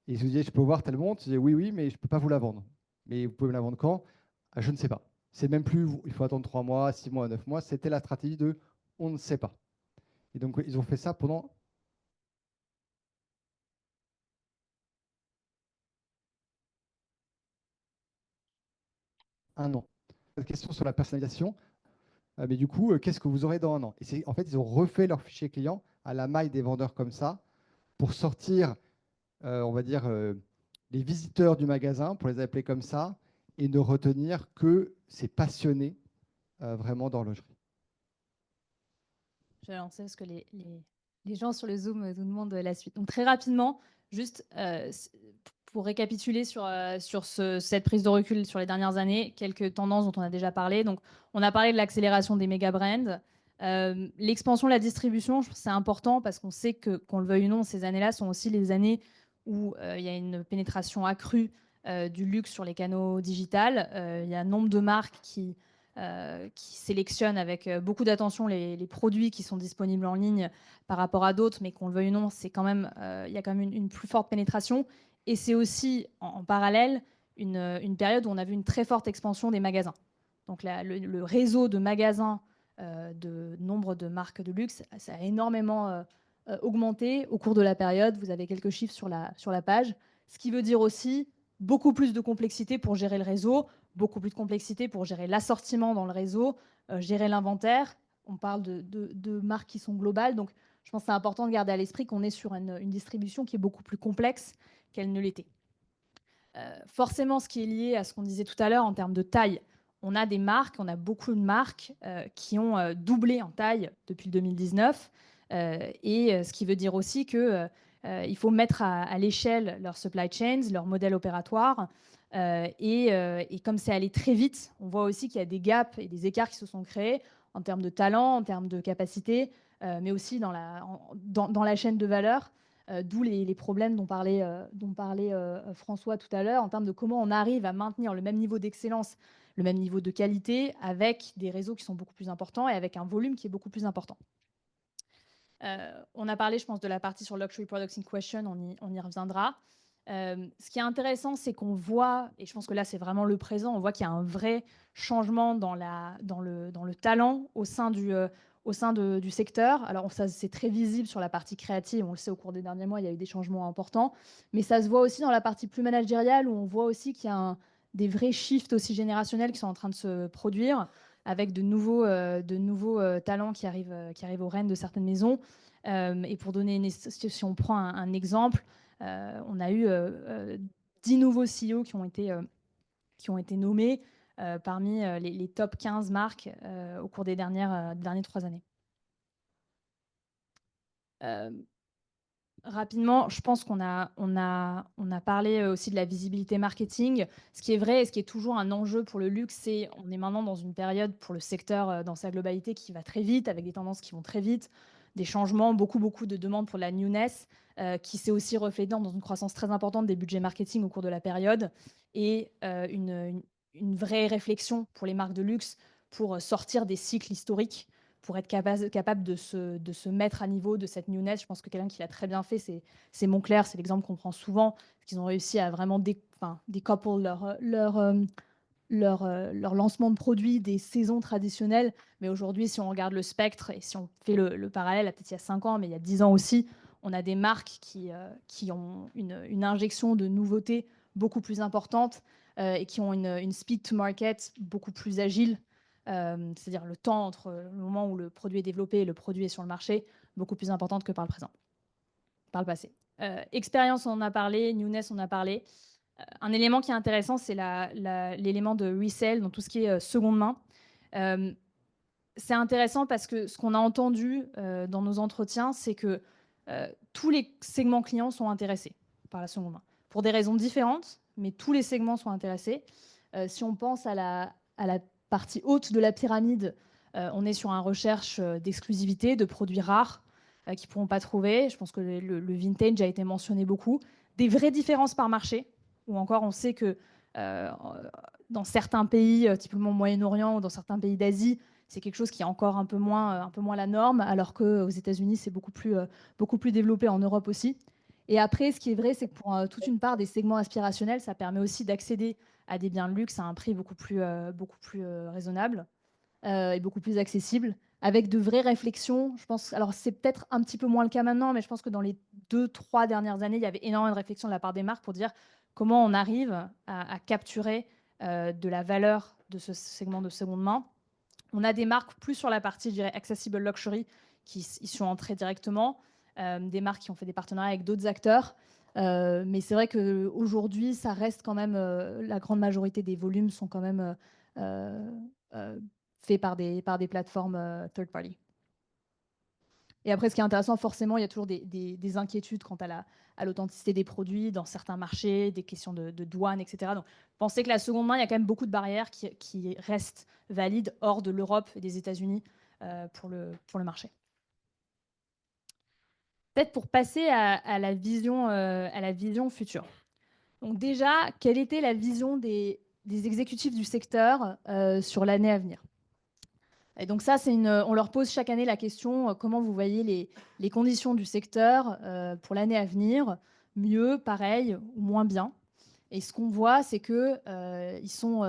Et il vous disait, je peux voir telle montre. Il disait, oui, oui, mais je ne peux pas vous la vendre. Mais vous pouvez me la vendre quand? Ah, je ne sais pas. C'est même plus, il faut attendre 3 mois, 6 mois, 9 mois. C'était la stratégie de on ne sait pas. Et donc, ils ont fait ça pendant un an. Cette question sur la personnalisation, mais du coup, qu'est-ce que vous aurez dans un an? Et en fait, ils ont refait leur fichier client à la maille des vendeurs comme ça pour sortir, on va dire, les visiteurs du magasin, pour les appeler comme ça, et ne retenir que ces passionnés vraiment d'horlogerie. Je vais lancer parce que les gens sur le Zoom nous demandent la suite. Donc très rapidement, juste pour récapituler sur cette prise de recul sur les dernières années, quelques tendances dont on a déjà parlé. Donc on a parlé de l'accélération des méga brands. L'expansion de la distribution, je pense que c'est important parce qu'on sait que, qu'on le veuille ou non, ces années-là sont aussi les années où il y a une pénétration accrue du luxe sur les canaux digitales. Il y a un nombre de marques qui sélectionnent avec beaucoup d'attention les produits qui sont disponibles en ligne par rapport à d'autres, mais qu'on le veuille ou non, c'est quand même, il y a quand même une plus forte pénétration. Et c'est aussi en parallèle une période où on a vu une très forte expansion des magasins. Donc le réseau de magasins, de nombre de marques de luxe, ça a énormément augmenté au cours de la période. Vous avez quelques chiffres sur la page, ce qui veut dire aussi beaucoup plus de complexité pour gérer le réseau, beaucoup plus de complexité pour gérer l'assortiment dans le réseau, gérer l'inventaire. On parle de marques qui sont globales. Donc, je pense que c'est important de garder à l'esprit qu'on est sur une distribution qui est beaucoup plus complexe qu'elle ne l'était. Forcément, ce qui est lié à ce qu'on disait tout à l'heure en termes de taille, on a des marques, on a beaucoup de marques qui ont doublé en taille depuis le 2019. Ce qui veut dire aussi qu'il faut mettre à l'échelle leur supply chains, leur modèle opératoire. Et comme c'est allé très vite, on voit aussi qu'il y a des gaps et des écarts qui se sont créés en termes de talent, en termes de capacité, mais aussi dans la chaîne de valeur, d'où les problèmes dont parlait François tout à l'heure, en termes de comment on arrive à maintenir le même niveau d'excellence, le même niveau de qualité, avec des réseaux qui sont beaucoup plus importants et avec un volume qui est beaucoup plus important. On a parlé, je pense, de la partie sur Luxury Products in Question, on y reviendra. Ce qui est intéressant, c'est qu'on voit, et je pense que là c'est vraiment le présent, on voit qu'il y a un vrai changement dans le talent au sein du secteur. Alors ça c'est très visible sur la partie créative, on le sait au cours des derniers mois, il y a eu des changements importants, mais ça se voit aussi dans la partie plus managériale où on voit aussi qu'il y a des vrais shifts aussi générationnels qui sont en train de se produire avec de nouveaux talents qui arrivent aux rênes de certaines maisons. Et pour donner si on prend un exemple, on a eu 10 nouveaux CEO qui ont été nommés parmi les top 15 marques au cours des dernières 3 années. Rapidement, je pense qu'on a parlé aussi de la visibilité marketing. Ce qui est vrai et ce qui est toujours un enjeu pour le luxe, c'est on est maintenant dans une période pour le secteur dans sa globalité qui va très vite, avec des tendances qui vont très vite, des changements, beaucoup de demandes pour la newness, qui s'est aussi reflété dans une croissance très importante des budgets marketing au cours de la période, et une vraie réflexion pour les marques de luxe pour sortir des cycles historiques, pour être capable de se mettre à niveau de cette newness. Je pense que quelqu'un qui l'a très bien fait, c'est Moncler, c'est l'exemple qu'on prend souvent, parce qu'ils ont réussi à vraiment découple leur lancement de produits des saisons traditionnelles. Mais aujourd'hui, si on regarde le spectre, et si on fait le parallèle, peut-être il y a 5 ans, mais il y a 10 ans aussi, on a des marques qui ont une injection de nouveautés beaucoup plus importante et qui ont une speed to market beaucoup plus agile. C'est-à-dire le temps entre le moment où le produit est développé et le produit est sur le marché, beaucoup plus importante que par le passé. Expérience, on en a parlé, newness, on en a parlé. Un élément qui est intéressant, c'est l'élément de resale, donc tout ce qui est seconde main. C'est intéressant parce que ce qu'on a entendu dans nos entretiens, c'est que tous les segments clients sont intéressés par la seconde main, pour des raisons différentes, mais tous les segments sont intéressés. Si on pense à la partie haute de la pyramide, on est sur une recherche d'exclusivité, de produits rares qu'ils ne pourront pas trouver. Je pense que le vintage a été mentionné beaucoup. Des vraies différences par marché, où encore on sait que dans certains pays, typiquement au Moyen-Orient ou dans certains pays d'Asie, c'est quelque chose qui est encore un peu moins la norme, alors qu'aux États-Unis, c'est beaucoup plus développé, en Europe aussi. Et après, ce qui est vrai, c'est que pour toute une part des segments aspirationnels, ça permet aussi d'accéder à des biens de luxe à un prix beaucoup plus raisonnable et beaucoup plus accessible, avec de vraies réflexions. Je pense, alors c'est peut-être un petit peu moins le cas maintenant, mais je pense que dans les 2-3 dernières années, il y avait énormément de réflexions de la part des marques pour dire comment on arrive à capturer de la valeur de ce segment de seconde main. On a des marques plus sur la partie, je dirais, accessible luxury qui y sont entrées directement, des marques qui ont fait des partenariats avec d'autres acteurs. Mais c'est vrai qu'aujourd'hui, ça reste quand même, la grande majorité des volumes sont quand même faits par des plateformes third party. Et après, ce qui est intéressant, forcément, il y a toujours des inquiétudes quant à l'authenticité des produits dans certains marchés, des questions de douane, etc. Donc, pensez que la seconde main, il y a quand même beaucoup de barrières qui restent valides hors de l'Europe et des États-Unis pour le marché. Peut-être pour passer à la vision future. Donc déjà, quelle était la vision des exécutifs du secteur sur l'année à venir? Et donc ça, on leur pose chaque année la question, comment vous voyez les conditions du secteur pour l'année à venir, mieux, pareil ou moins bien. Et ce qu'on voit, c'est qu'ils sont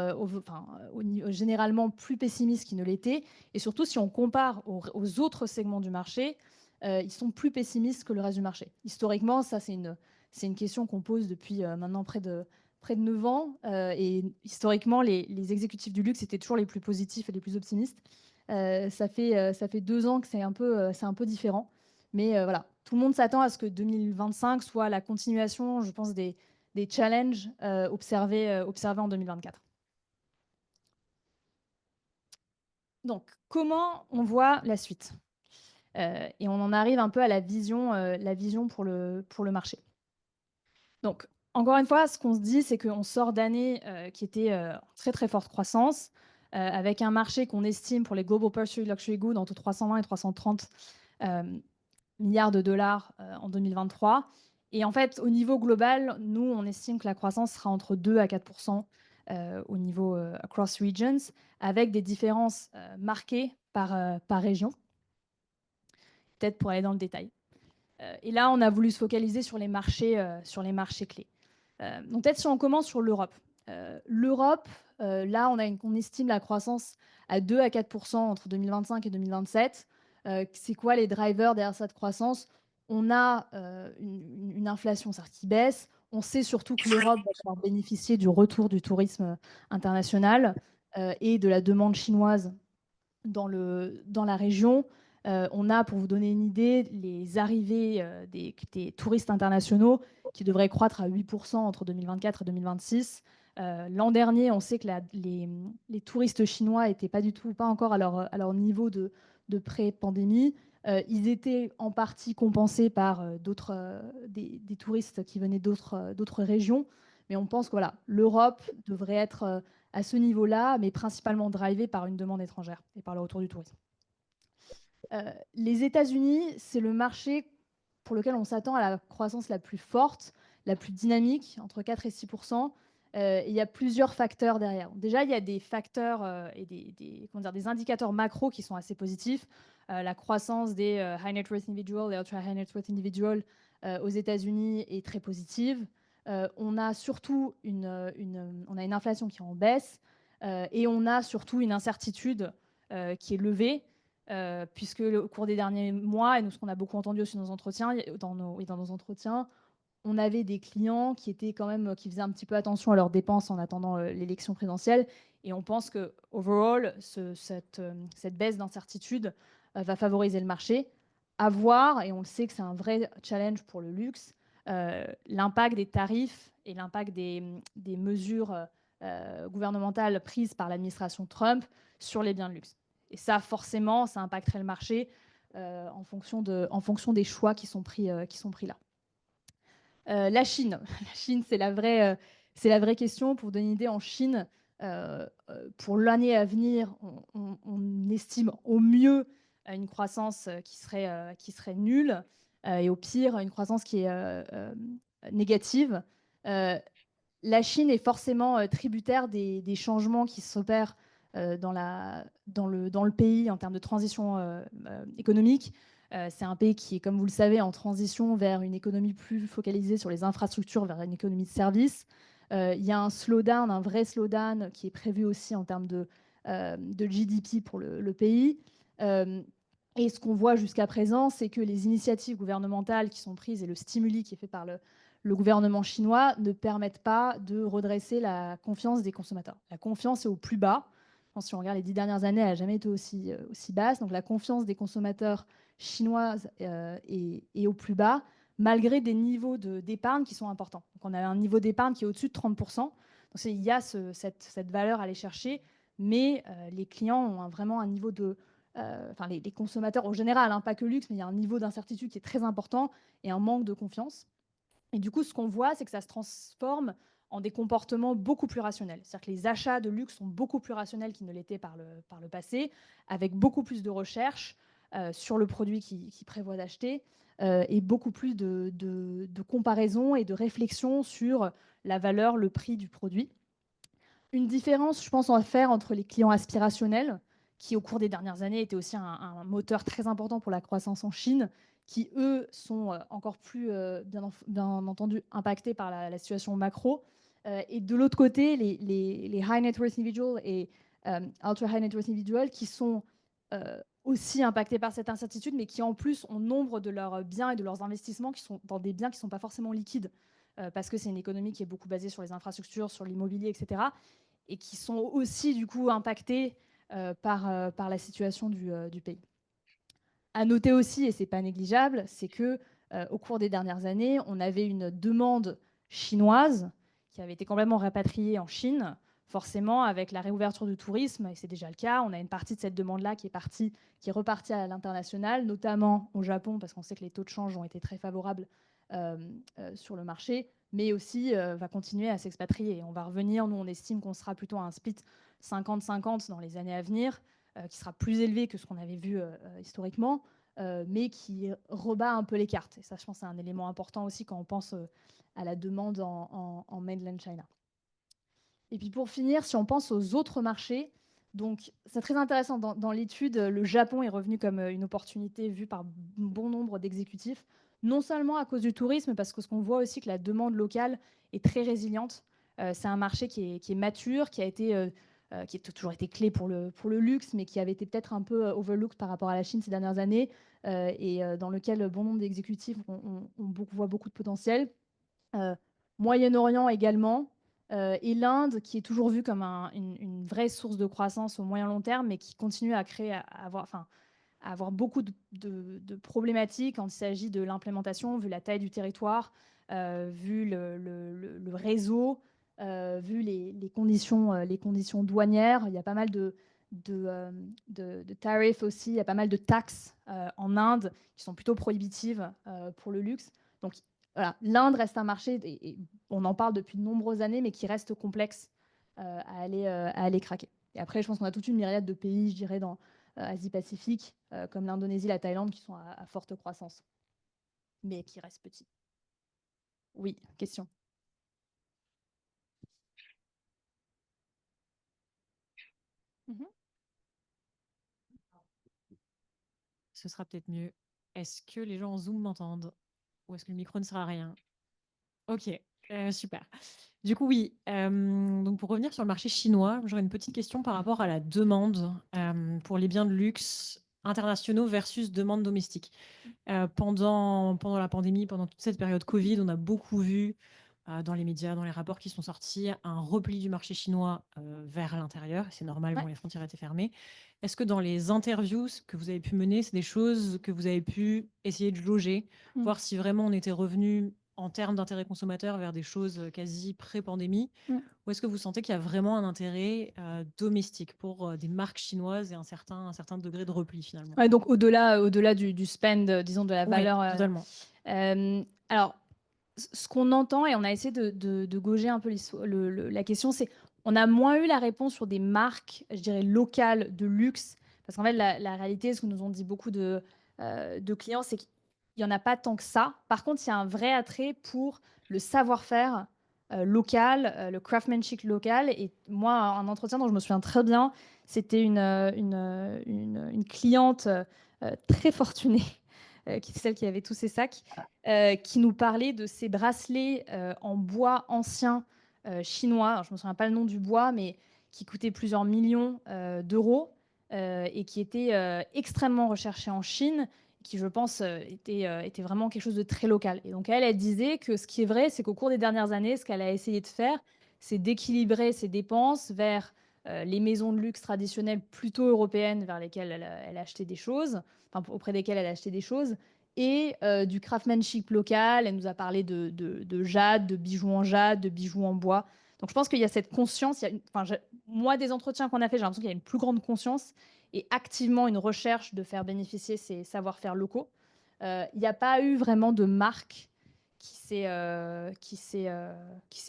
généralement plus pessimistes qu'ils ne l'étaient. Et surtout, si on compare aux autres segments du marché, ils sont plus pessimistes que le reste du marché. Historiquement, ça, c'est une question qu'on pose depuis maintenant près de 9 ans. Et historiquement, les exécutifs du luxe étaient toujours les plus positifs et les plus optimistes. Ça fait 2 ans que c'est un peu différent. Mais voilà, tout le monde s'attend à ce que 2025 soit la continuation, je pense, des challenges observés en 2024. Donc, comment on voit la suite? Et on en arrive un peu à la vision pour le marché. Donc, encore une fois, ce qu'on se dit, c'est qu'on sort d'années qui étaient en très très forte croissance, avec un marché qu'on estime pour les Global Purchasing Luxury Goods entre 320 et 330 milliards de dollars en 2023. Et en fait, au niveau global, nous, on estime que la croissance sera entre 2 à 4% au niveau across regions, avec des différences marquées par région. Peut-être pour aller dans le détail. Et là, on a voulu se focaliser sur les marchés clés. Donc peut-être si on commence sur l'Europe. L'Europe, là, on estime la croissance à 2 à 4% entre 2025 et 2027. C'est quoi les drivers derrière cette croissance? On a une inflation qui baisse. On sait surtout que l'Europe va pouvoir bénéficier du retour du tourisme international et de la demande chinoise dans la région. On a, pour vous donner une idée, les arrivées des touristes internationaux qui devraient croître à 8% entre 2024 et 2026. L'an dernier, on sait que les touristes chinois n'étaient pas encore à leur niveau de pré-pandémie. Ils étaient en partie compensés par des touristes qui venaient d'autres régions. Mais on pense que voilà, l'Europe devrait être à ce niveau-là, mais principalement drivé par une demande étrangère et par le retour du tourisme. Les États-Unis, c'est le marché pour lequel on s'attend à la croissance la plus forte, la plus dynamique, entre 4 et 6%. Il y a plusieurs facteurs derrière. Déjà, il y a des facteurs et des indicateurs macro qui sont assez positifs. La croissance des high net worth individuals et ultra high net worth individuals aux États-Unis est très positive. On a surtout une inflation qui est en baisse et on a surtout une incertitude qui est levée. Puisque au cours des derniers mois, et nous, ce qu'on a beaucoup entendu aussi dans nos entretiens, on avait des clients qui faisaient un petit peu attention à leurs dépenses en attendant l'élection présidentielle. Et on pense que, overall, cette baisse d'incertitude va favoriser le marché. À voir, et on le sait que c'est un vrai challenge pour le luxe, l'impact des tarifs et l'impact des mesures gouvernementales prises par l'administration Trump sur les biens de luxe. Et ça, forcément, ça impacterait le marché en fonction des choix qui sont pris là. La Chine, c'est la vraie question. Pour vous donner une idée, en Chine, pour l'année à venir, on estime au mieux une croissance qui serait nulle et au pire, une croissance qui est négative. La Chine est forcément tributaire des changements qui s'opèrent dans le pays en termes de transition économique. C'est un pays qui est, comme vous le savez, en transition vers une économie plus focalisée sur les infrastructures, vers une économie de services. Il y a un slowdown, un vrai slowdown qui est prévu aussi en termes de GDP pour le pays. Et ce qu'on voit jusqu'à présent, c'est que les initiatives gouvernementales qui sont prises et le stimuli qui est fait par le gouvernement chinois ne permettent pas de redresser la confiance des consommateurs. La confiance est au plus bas. Je pense que si on regarde les 10 dernières années, elle n'a jamais été aussi basse. Donc la confiance des consommateurs chinoises est au plus bas, malgré des niveaux d'épargne qui sont importants. Donc on a un niveau d'épargne qui est au-dessus de 30%. Donc il y a cette valeur à aller chercher, mais les clients ont vraiment un niveau enfin les consommateurs en général, hein, pas que luxe, mais il y a un niveau d'incertitude qui est très important et un manque de confiance. Et du coup, ce qu'on voit, c'est que ça se transforme en des comportements beaucoup plus rationnels. C'est-à-dire que les achats de luxe sont beaucoup plus rationnels qu'ils ne l'étaient par le passé, avec beaucoup plus de recherche sur le produit qu'ils prévoient d'acheter et beaucoup plus de comparaison et de réflexion sur la valeur, le prix du produit. Une différence, je pense, à faire entre les clients aspirationnels, qui au cours des dernières années étaient aussi un moteur très important pour la croissance en Chine, qui eux sont encore plus, bien entendu, impactés par la situation macro. Et de l'autre côté, les high net worth individuals et ultra high net worth individuals qui sont aussi impactés par cette incertitude, mais qui en plus ont nombre de leurs biens et de leurs investissements qui sont dans des biens qui ne sont pas forcément liquides, parce que c'est une économie qui est beaucoup basée sur les infrastructures, sur l'immobilier, etc., et qui sont aussi du coup impactés par la situation du pays. À noter aussi, et ce n'est pas négligeable, c'est que au cours des dernières années, on avait une demande chinoise qui avait été complètement rapatriée en Chine. Forcément, avec la réouverture du tourisme, et c'est déjà le cas, on a une partie de cette demande-là qui est repartie à l'international, notamment au Japon, parce qu'on sait que les taux de change ont été très favorables sur le marché, mais aussi va continuer à s'expatrier. On va revenir, nous on estime qu'on sera plutôt à un split 50-50 dans les années à venir, qui sera plus élevé que ce qu'on avait vu historiquement, mais qui rebat un peu les cartes. Et ça, je pense, c'est un élément important aussi quand on pense à la demande en mainland China. Et puis pour finir, si on pense aux autres marchés, donc c'est très intéressant. Dans l'étude, le Japon est revenu comme une opportunité vue par bon nombre d'exécutifs, non seulement à cause du tourisme, parce que ce qu'on voit aussi que la demande locale est très résiliente. C'est un marché qui est mature, qui a toujours été clé pour le luxe, mais qui avait été peut-être un peu overlooked par rapport à la Chine ces dernières années, et dans lequel bon nombre d'exécutifs voient beaucoup de potentiel. Moyen-Orient également, et l'Inde, qui est toujours vue comme une vraie source de croissance au moyen long terme, mais qui continue à avoir beaucoup de problématiques quand il s'agit de l'implémentation, vu la taille du territoire, vu le réseau, vu les conditions douanières. Il y a pas mal de tarifs aussi, il y a pas mal de taxes en Inde qui sont plutôt prohibitives pour le luxe. Donc voilà, l'Inde reste un marché, et on en parle depuis de nombreuses années, mais qui reste complexe à aller craquer. Et après, je pense qu'on a toute une myriade de pays, je dirais, dans Asie-Pacifique, comme l'Indonésie, la Thaïlande, qui sont à forte croissance, mais qui restent petits. Oui, question. Ce sera peut-être mieux. Est-ce que les gens en Zoom m'entendent? Ou est-ce que le micro ne sert à rien? Ok, super. Du coup, oui. Donc pour revenir sur le marché chinois, j'aurais une petite question par rapport à la demande pour les biens de luxe internationaux versus demande domestique. Pendant la pandémie, pendant toute cette période Covid, on a beaucoup vu dans les médias, dans les rapports qui sont sortis, un repli du marché chinois vers l'intérieur. C'est normal, Ouais. bon, les frontières étaient fermées. Est-ce que dans les interviews que vous avez pu mener, c'est des choses que vous avez pu essayer de jauger, voir si vraiment on était revenu en termes d'intérêt consommateur vers des choses quasi pré-pandémie, ou est-ce que vous sentez qu'il y a vraiment un intérêt domestique pour des marques chinoises et un certain degré de repli finalement? Ouais, donc au-delà du spend, disons, de la valeur. Oui, totalement. Alors, ce qu'on entend, et on a essayé de gauger un peu la question, c'est on a moins eu la réponse sur des marques, je dirais, locales de luxe, parce qu'en fait, la réalité, ce que nous ont dit beaucoup de clients, c'est qu'il n'y en a pas tant que ça. Par contre, il y a un vrai attrait pour le savoir-faire local, le craftsmanship local. Et moi, un entretien dont je me souviens très bien, c'était une cliente très fortunée, qui est celle qui avait tous ces sacs, qui nous parlait de ces bracelets en bois ancien chinois. Alors, je ne me souviens pas le nom du bois, mais qui coûtait plusieurs millions d'euros et qui était extrêmement recherché en Chine, qui, je pense, était vraiment quelque chose de très local. Et donc, elle disait que ce qui est vrai, c'est qu'au cours des dernières années, ce qu'elle a essayé de faire, c'est d'équilibrer ses dépenses vers les maisons de luxe traditionnelles plutôt européennes vers lesquelles elle achetait des choses, enfin, auprès desquelles elle achetait des choses, et du craftsmanship local. Elle nous a parlé de jade, de bijoux en jade, de bijoux en bois. Donc, je pense qu'il y a cette conscience. Moi, des entretiens qu'on a fait, j'ai l'impression qu'il y a une plus grande conscience et activement une recherche de faire bénéficier ces savoir-faire locaux. Il n'y a pas eu vraiment de marque qui s'est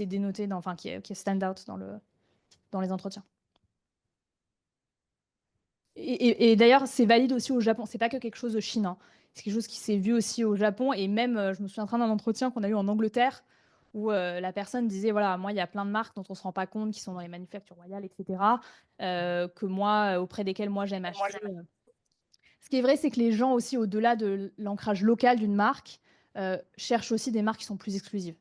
dénotée, qui est stand-out dans les entretiens. Et d'ailleurs, c'est valide aussi au Japon. C'est pas que quelque chose de Chine, hein. C'est quelque chose qui s'est vu aussi au Japon. Et même, je me souviens d'un entretien qu'on a eu en Angleterre où la personne disait, voilà, moi, il y a plein de marques dont on ne se rend pas compte, qui sont dans les manufactures royales, etc., que moi, auprès desquelles moi, j'aime acheter. Ce qui est vrai, c'est que les gens aussi, au-delà de l'ancrage local d'une marque, cherchent aussi des marques qui sont plus exclusives.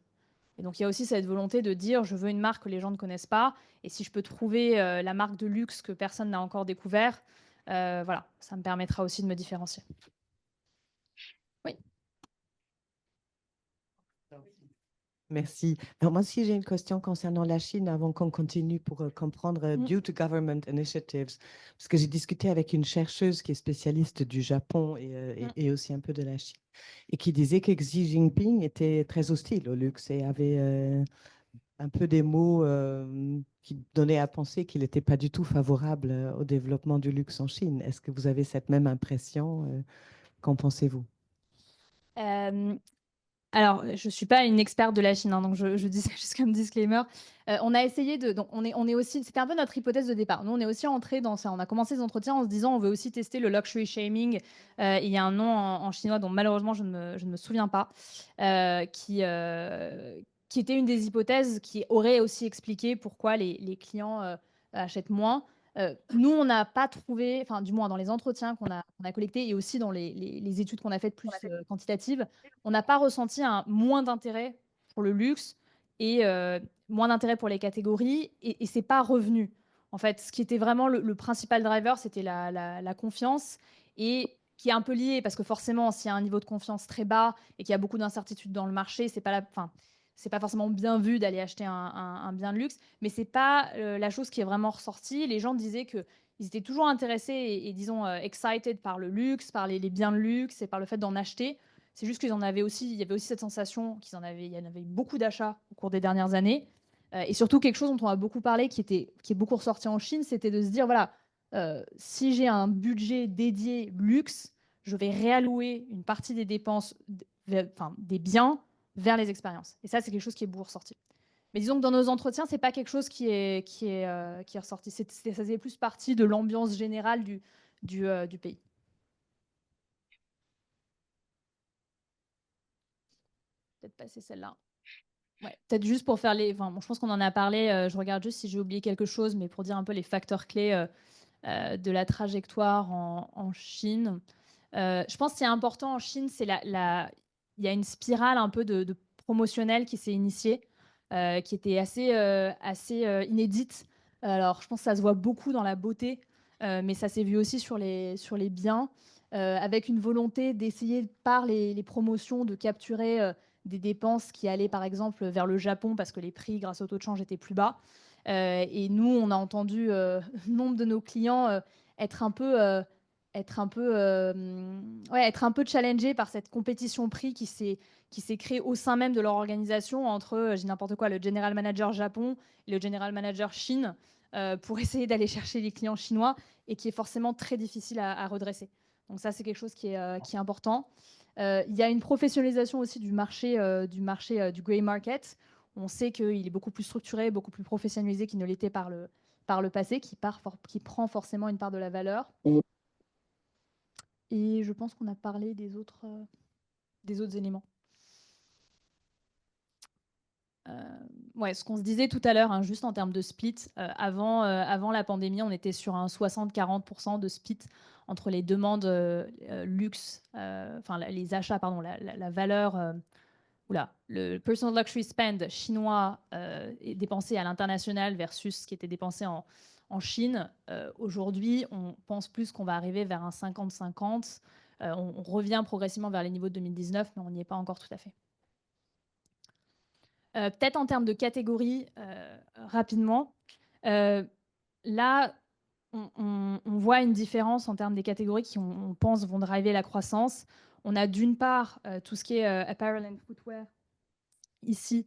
Et donc, il y a aussi cette volonté de dire, je veux une marque que les gens ne connaissent pas, et si je peux trouver la marque de luxe que personne n'a encore découvert, voilà, ça me permettra aussi de me différencier. Oui. Merci. Alors moi aussi, j'ai une question concernant la Chine avant qu'on continue pour comprendre due to government initiatives. Parce que j'ai discuté avec une chercheuse qui est spécialiste du Japon et aussi un peu de la Chine et qui disait que Xi Jinping était très hostile au luxe et avait un peu des mots qui donnaient à penser qu'il n'était pas du tout favorable au développement du luxe en Chine. Est-ce que vous avez cette même impression? Qu'en pensez-vous? Alors, je ne suis pas une experte de la Chine, hein, donc je dis ça juste comme disclaimer. On a essayé de. Donc on est aussi. C'était un peu notre hypothèse de départ. Nous, on est aussi entré dans ça. On a commencé ces entretiens en se disant on veut aussi tester le luxury shaming. Il y a un nom en chinois dont malheureusement je ne me souviens pas, qui était une des hypothèses qui aurait aussi expliqué pourquoi les clients achètent moins. Nous, on n'a pas trouvé, enfin, du moins dans les entretiens qu'on a collectés et aussi dans les études qu'on a faites plus quantitatives, on n'a pas ressenti un moins d'intérêt pour le luxe et moins d'intérêt pour les catégories et c'est pas revenu. En fait, ce qui était vraiment le principal driver, c'était la confiance et qui est un peu lié parce que forcément, s'il y a un niveau de confiance très bas et qu'il y a beaucoup d'incertitudes dans le marché, c'est pas forcément bien vu d'aller acheter un bien de luxe, mais c'est pas la chose qui est vraiment ressortie. Les gens disaient que ils étaient toujours intéressés et disons excited par le luxe, par les biens de luxe et par le fait d'en acheter. C'est juste qu'ils en avaient aussi, il y avait aussi cette sensation il y en avait beaucoup d'achats au cours des dernières années. Et surtout quelque chose dont on a beaucoup parlé, qui est beaucoup ressorti en Chine, c'était de se dire voilà, si j'ai un budget dédié luxe, je vais réallouer une partie des dépenses, des biens vers les expériences. Et ça, c'est quelque chose qui est beaucoup ressorti. Mais disons que dans nos entretiens, c'est pas quelque chose qui est ressorti. Ça faisait plus partie de l'ambiance générale du pays. Peut-être passer celle-là. Ouais, peut-être juste pour faire les. Enfin, bon, je pense qu'on en a parlé. Je regarde juste si j'ai oublié quelque chose, mais pour dire un peu les facteurs clés de la trajectoire en Chine. Je pense que ce qui est important en Chine, c'est il y a une spirale un peu de promotionnelle qui s'est initiée, qui était assez inédite. Alors, je pense que ça se voit beaucoup dans la beauté, mais ça s'est vu aussi sur les biens, avec une volonté d'essayer par les promotions de capturer des dépenses qui allaient par exemple vers le Japon parce que les prix grâce au taux de change étaient plus bas. Et nous, on a entendu nombre de nos clients être un peu, être un peu challengés par cette compétition prix qui s'est créée au sein même de leur organisation entre, je dis n'importe quoi, le general manager Japon et le general manager Chine pour essayer d'aller chercher les clients chinois et qui est forcément très difficile à redresser. Donc ça, c'est quelque chose qui est important. Il y a une professionnalisation aussi du marché du grey market. On sait qu'il est beaucoup plus structuré, beaucoup plus professionnalisé qu'il ne l'était par le passé, qui prend forcément une part de la valeur. Et je pense qu'on a parlé des autres éléments. Ouais, ce qu'on se disait tout à l'heure, hein, juste en termes de split, avant la pandémie, on était sur un 60-40% de split entre les demandes luxe, enfin les achats, pardon, la valeur, le personal luxury spend chinois est dépensé à l'international versus ce qui était dépensé en Chine. Aujourd'hui, on pense plus qu'on va arriver vers un 50-50. On revient progressivement vers les niveaux de 2019, mais on n'y est pas encore tout à fait. Peut-être en termes de catégories, rapidement. Là, on voit une différence en termes des catégories qui, on pense, vont driver la croissance. On a d'une part tout ce qui est apparel and footwear ici,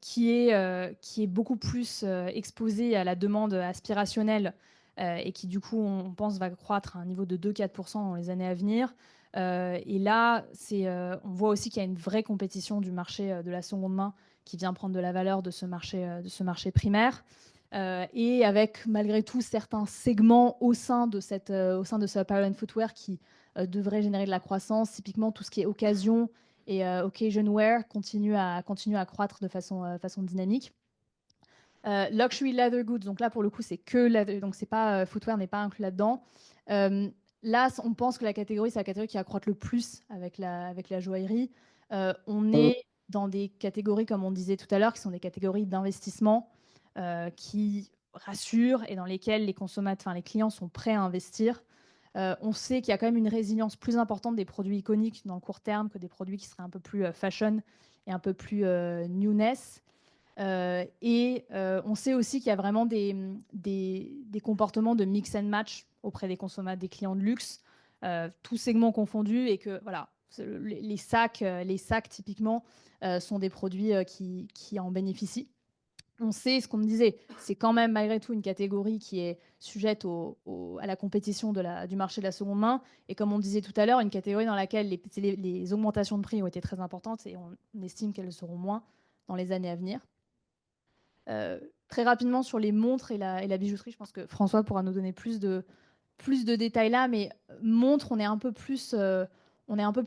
qui est beaucoup plus exposé à la demande aspirationnelle et qui, du coup, on pense, va croître à un niveau de 2-4% dans les années à venir. Et là, on voit aussi qu'il y a une vraie compétition du marché de la seconde main qui vient prendre de la valeur de ce marché primaire. Et avec, malgré tout, certains segments au sein de ce apparel and footwear qui devraient générer de la croissance. Typiquement, tout ce qui est occasion et occasion wear continue à croître de façon dynamique. Luxury leather goods, donc là pour le coup c'est que leather, donc c'est pas footwear n'est pas inclus là-dedans. Là on pense que la catégorie c'est la catégorie qui va croître le plus avec la joaillerie. On est dans des catégories comme on disait tout à l'heure qui sont des catégories d'investissement qui rassurent et dans lesquelles les consommateurs, les clients sont prêts à investir. On sait qu'il y a quand même une résilience plus importante des produits iconiques dans le court terme que des produits qui seraient un peu plus fashion et un peu plus newness. On sait aussi qu'il y a vraiment des comportements de mix and match auprès des consommateurs, des clients de luxe, tous segments confondus, et que voilà, les sacs typiquement sont des produits qui en bénéficient. On sait ce qu'on me disait, c'est quand même malgré tout une catégorie qui est sujette à la compétition du marché de la seconde main. Et comme on disait tout à l'heure, une catégorie dans laquelle les augmentations de prix ont été très importantes et on estime qu'elles seront moins dans les années à venir. Très rapidement sur les montres et la bijouterie, je pense que François pourra nous donner plus de détails là, mais montres, on est un peu plus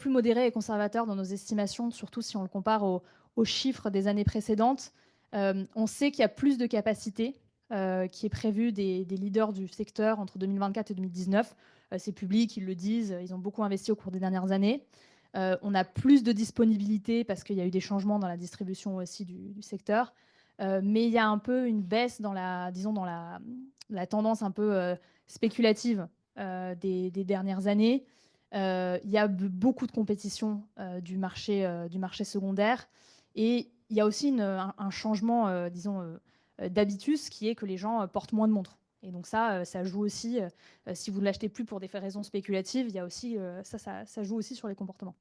modéré et conservateur dans nos estimations, surtout si on le compare aux chiffres des années précédentes. On sait qu'il y a plus de capacité qui est prévue des leaders du secteur entre 2024 et 2019. C'est public, ils le disent, ils ont beaucoup investi au cours des dernières années. On a plus de disponibilité parce qu'il y a eu des changements dans la distribution aussi du secteur. Mais il y a un peu une baisse dans la tendance un peu spéculative des dernières années. Il y a beaucoup de compétition du marché secondaire. Et il y a aussi un changement, d'habitus, qui est que les gens portent moins de montres. Et donc ça joue aussi, si vous ne l'achetez plus pour des raisons spéculatives, il y a aussi, ça joue aussi sur les comportements.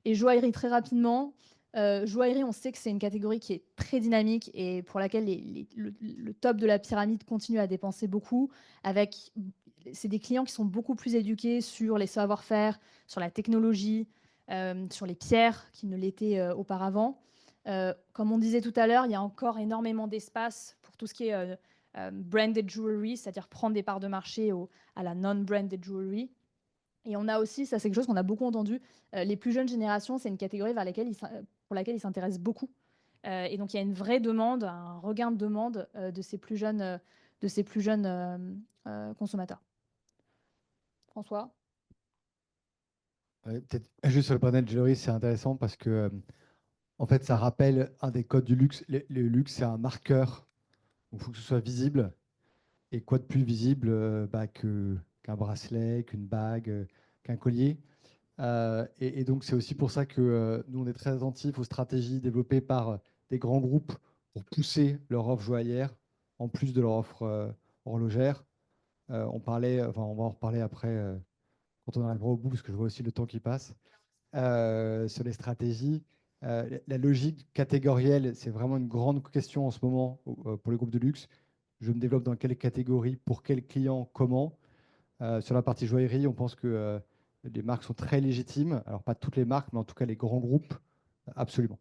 Et joaillerie, très rapidement. Joaillerie, on sait que c'est une catégorie qui est très dynamique et pour laquelle le top de la pyramide continue à dépenser beaucoup. C'est des clients qui sont beaucoup plus éduqués sur les savoir-faire, sur la technologie, sur les pierres qui ne l'étaient auparavant. Comme on disait tout à l'heure, il y a encore énormément d'espace pour tout ce qui est branded jewelry, c'est-à-dire prendre des parts de marché à la non-branded jewelry. Et on a aussi, ça c'est quelque chose qu'on a beaucoup entendu, les plus jeunes générations, c'est une catégorie pour laquelle ils s'intéressent beaucoup. Et donc il y a une vraie demande, un regain de demande de ces plus jeunes consommateurs. François? Peut-être juste sur le panel jewelry, c'est intéressant parce que en fait, ça rappelle un des codes du luxe. Le luxe, c'est un marqueur. Il faut que ce soit visible. Et quoi de plus visible qu'un bracelet, qu'une bague, qu'un collier. Et donc, c'est aussi pour ça que nous, on est très attentifs aux stratégies développées par des grands groupes pour pousser leur offre joaillière en plus de leur offre horlogère. On va en reparler après quand on arrivera au bout, parce que je vois aussi le temps qui passe. Sur les stratégies, la logique catégorielle, c'est vraiment une grande question en ce moment pour les groupes de luxe. Je me développe dans quelle catégorie, pour quel client, comment. Sur la partie joaillerie, on pense que les marques sont très légitimes. Alors, pas toutes les marques, mais en tout cas les grands groupes, absolument.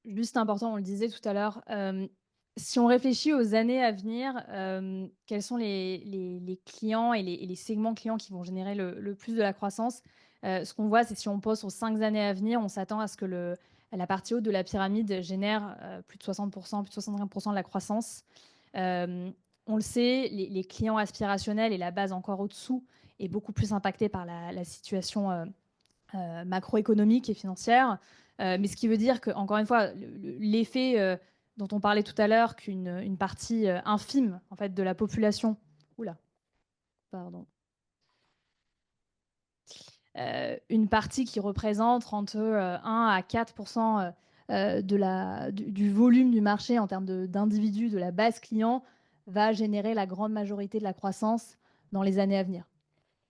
Juste important, on le disait tout à l'heure, si on réfléchit aux années à venir, quels sont les clients et les segments clients qui vont générer le plus de la croissance? Ce qu'on voit, c'est si on pose sur 5 années à venir, on s'attend à ce que la partie haute de la pyramide génère plus de 60%, plus de 65% de la croissance. On le sait, les clients aspirationnels et la base encore au-dessous est beaucoup plus impactée par la situation macroéconomique et financière. Mais ce qui veut dire que, encore une fois, l'effet dont on parlait tout à l'heure, qu'une partie infime en fait, de la population, oula, pardon, une partie qui représente entre 1 à 4% du volume du marché en termes d'individus, de la base client, va générer la grande majorité de la croissance dans les années à venir.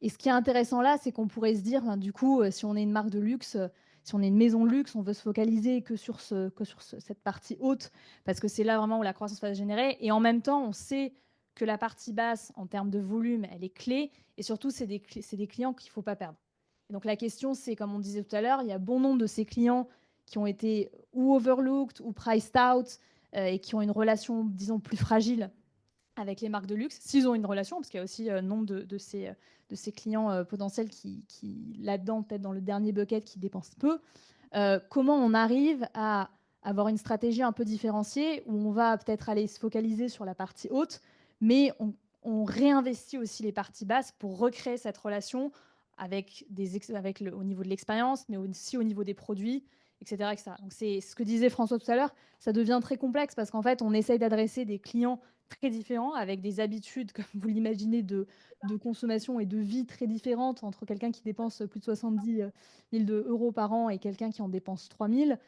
Et ce qui est intéressant là, c'est qu'on pourrait se dire, du coup, si on est une marque de luxe, si on est une maison de luxe, on veut se focaliser que sur cette partie haute, parce que c'est là vraiment où la croissance va se générer. Et en même temps, on sait que la partie basse, en termes de volume, elle est clé. Et surtout, c'est des clients qu'il ne faut pas perdre. Et donc la question, c'est, comme on disait tout à l'heure, il y a bon nombre de ces clients qui ont été ou overlooked ou priced out et qui ont une relation, disons, plus fragile avec les marques de luxe, s'ils ont une relation, parce qu'il y a aussi nombre de ces clients potentiels qui là-dedans, peut-être dans le dernier bucket, qui dépensent peu. Comment on arrive à avoir une stratégie un peu différenciée où on va peut-être aller se focaliser sur la partie haute, mais on réinvestit aussi les parties basses pour recréer cette relation au niveau de l'expérience, mais aussi au niveau des produits, etc. etc. Donc c'est ce que disait François tout à l'heure, ça devient très complexe parce qu'en fait, on essaye d'adresser des clients très différents, avec des habitudes, comme vous l'imaginez, de consommation et de vie très différentes entre quelqu'un qui dépense plus de 70 000 euros par an et quelqu'un qui en dépense 3 000.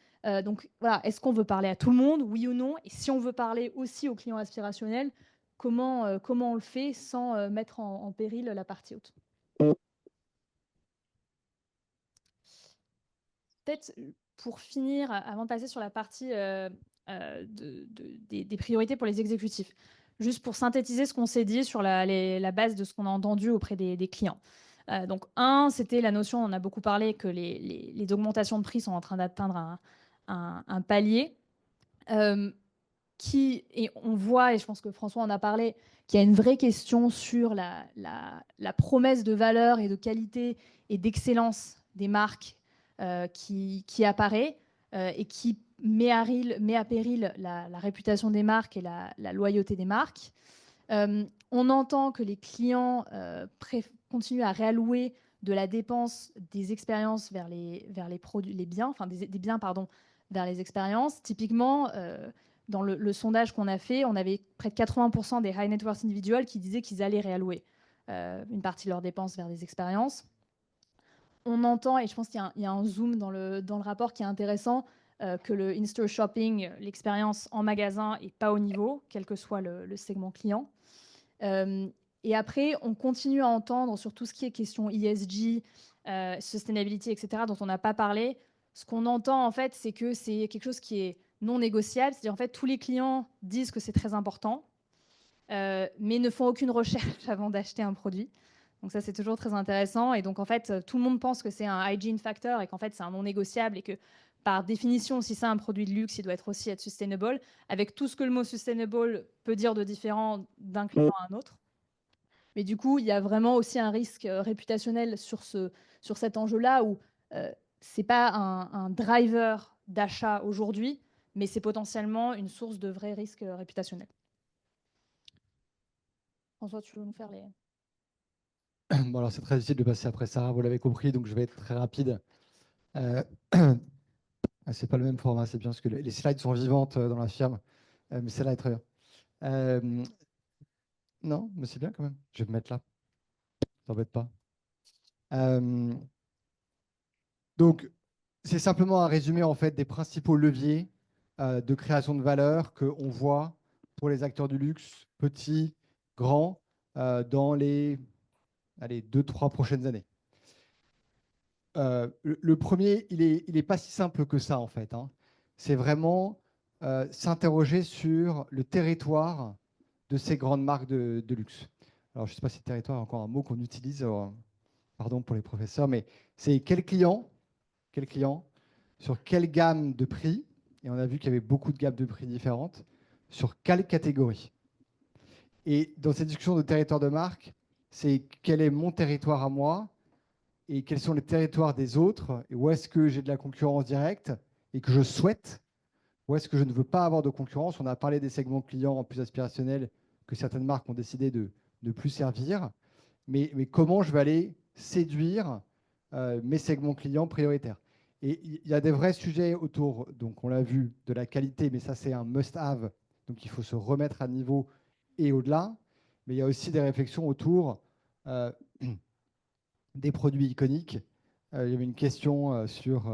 Donc voilà, est-ce qu'on veut parler à tout le monde, oui ou non? Et si on veut parler aussi aux clients aspirationnels, comment on le fait sans mettre en péril la partie haute? Peut-être pour finir, avant de passer sur la partie des priorités pour les exécutifs, juste pour synthétiser ce qu'on s'est dit sur la base de ce qu'on a entendu auprès des clients. Donc, c'était la notion, on en a beaucoup parlé, que les augmentations de prix sont en train d'atteindre un palier. Et on voit, et je pense que François en a parlé, qu'il y a une vraie question sur la promesse de valeur et de qualité et d'excellence des marques qui apparaît et qui met à péril la réputation des marques et la loyauté des marques. On entend que les clients continuent à réallouer de la dépense des expériences vers les produits, les biens, enfin des biens, pardon, vers les expériences. Typiquement, dans le sondage qu'on a fait, on avait près de 80% des high net worth individuals qui disaient qu'ils allaient réallouer une partie de leurs dépenses vers des expériences. On entend, et je pense qu'il y a un zoom dans le rapport qui est intéressant, que le in-store shopping, l'expérience en magasin, n'est pas au niveau, quel que soit le segment client. Et après, on continue à entendre sur tout ce qui est question ESG, sustainability, etc., dont on n'a pas parlé. Ce qu'on entend, en fait, c'est que c'est quelque chose qui est non négociable. C'est-à-dire, en fait, tous les clients disent que c'est très important, mais ne font aucune recherche avant d'acheter un produit. Donc ça, c'est toujours très intéressant. Et donc, en fait, tout le monde pense que c'est un hygiene factor et qu'en fait, c'est un non négociable et que, par définition, si c'est un produit de luxe, il doit être aussi être sustainable, avec tout ce que le mot sustainable peut dire de différent d'un client à un autre. Mais du coup, il y a vraiment aussi un risque réputationnel sur cet enjeu-là où ce n'est pas un driver d'achat aujourd'hui, mais c'est potentiellement une source de vrais risques réputationnels. François, tu veux nous faire les... Bon, alors c'est très difficile de passer après Sarah, vous l'avez compris, donc je vais être très rapide. C'est pas le même format, c'est bien parce que les slides sont vivantes dans la firme, mais celle-là est très bien. Non, mais c'est bien quand même. Je vais me mettre là. T'embête pas. Donc, c'est simplement un résumé en fait des principaux leviers de création de valeur qu'on voit pour les acteurs du luxe, petits, grands, dans les 2-3 prochaines années. Le premier, il est pas si simple que ça en fait. C'est vraiment s'interroger sur le territoire de ces grandes marques de luxe. Alors, je ne sais pas si territoire est encore un mot qu'on utilise, pardon pour les professeurs, mais c'est quel client, sur quelle gamme de prix, et on a vu qu'il y avait beaucoup de gammes de prix différentes, sur quelle catégorie. Et dans cette discussion de territoire de marque, c'est quel est mon territoire à moi et quels sont les territoires des autres, et où est-ce que j'ai de la concurrence directe et que je souhaite, où est-ce que je ne veux pas avoir de concurrence. On a parlé des segments clients plus aspirationnels que certaines marques ont décidé de ne plus servir, mais comment je vais aller séduire mes segments clients prioritaires. Et il y a des vrais sujets autour, donc on l'a vu, de la qualité, mais ça c'est un must-have, donc il faut se remettre à niveau et au-delà, mais il y a aussi des réflexions autour des produits iconiques. Il y avait une question sur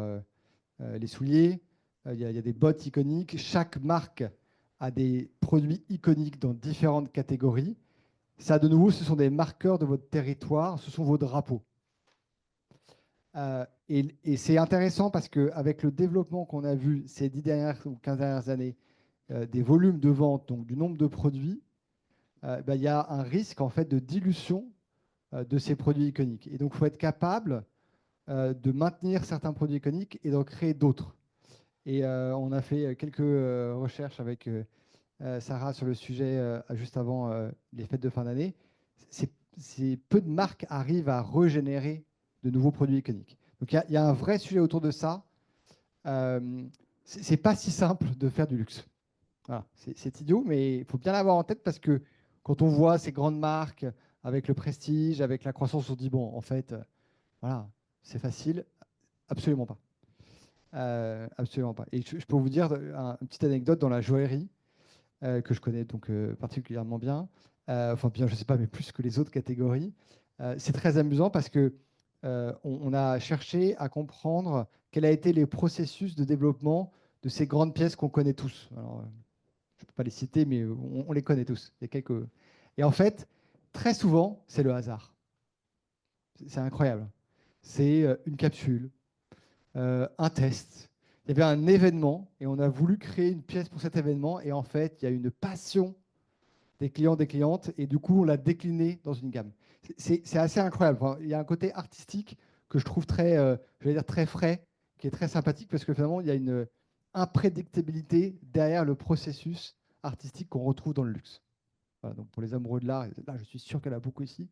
les souliers. Il y a des bottes iconiques. Chaque marque a des produits iconiques dans différentes catégories. Ça, de nouveau, ce sont des marqueurs de votre territoire. Ce sont vos drapeaux. Et c'est intéressant parce qu'avec le développement qu'on a vu ces 10 dernières ou 15 dernières années, des volumes de vente, donc du nombre de produits, il y a un risque en fait de dilution de ces produits iconiques. Et donc, il faut être capable de maintenir certains produits iconiques et d'en créer d'autres. Et on a fait quelques recherches avec Sarah sur le sujet juste avant les fêtes de fin d'année. Peu de marques arrivent à régénérer de nouveaux produits iconiques. Donc il y a un vrai sujet autour de ça. C'est pas si simple de faire du luxe. Voilà, c'est idiot, mais il faut bien l'avoir en tête parce que quand on voit ces grandes marques avec le prestige, avec la croissance, on se dit bon, en fait, voilà, c'est facile. Absolument pas. Absolument pas. Et je peux vous dire une petite anecdote dans la joaillerie que je connais donc particulièrement bien. Enfin bien, je ne sais pas, mais plus que les autres catégories. C'est très amusant parce que on a cherché à comprendre quels a été les processus de développement de ces grandes pièces qu'on connaît tous. Alors, je ne peux pas les citer, mais on les connaît tous. Il y a quelques... Et en fait, très souvent, c'est le hasard. C'est incroyable. C'est une capsule, un test. Il y avait un événement et on a voulu créer une pièce pour cet événement. Et en fait, il y a une passion des clients, des clientes. Et du coup, on l'a décliné dans une gamme. C'est assez incroyable. Enfin, il y a un côté artistique que je trouve très, je vais dire très frais, qui est très sympathique parce que finalement, il y a une imprédictibilité derrière le processus artistique qu'on retrouve dans le luxe. Voilà, donc pour les amoureux de l'art, là, je suis sûr qu'il y en a beaucoup ici.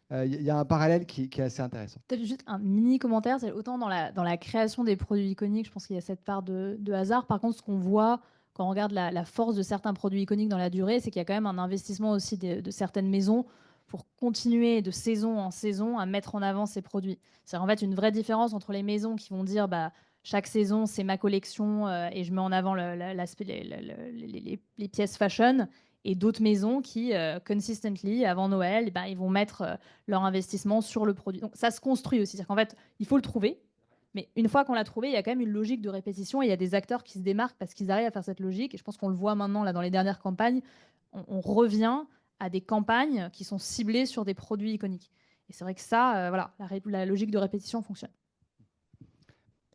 Il y a un parallèle qui est assez intéressant. Peut-être juste un mini commentaire, c'est autant dans la création des produits iconiques, je pense qu'il y a cette part de hasard. Par contre, ce qu'on voit quand on regarde la force de certains produits iconiques dans la durée, c'est qu'il y a quand même un investissement aussi de certaines maisons pour continuer de saison en saison à mettre en avant ces produits. C'est en fait une vraie différence entre les maisons qui vont dire bah, chaque saison, c'est ma collection et je mets en avant l'aspect, les pièces fashion, et d'autres maisons qui, consistently, avant Noël, eh ben, ils vont mettre leur investissement sur le produit. Donc ça se construit aussi. C'est-à-dire qu'en fait, il faut le trouver. Mais une fois qu'on l'a trouvé, il y a quand même une logique de répétition et il y a des acteurs qui se démarquent parce qu'ils arrivent à faire cette logique. Et je pense qu'on le voit maintenant là, dans les dernières campagnes. On revient à des campagnes qui sont ciblées sur des produits iconiques. Et c'est vrai que ça, voilà, la logique de répétition fonctionne.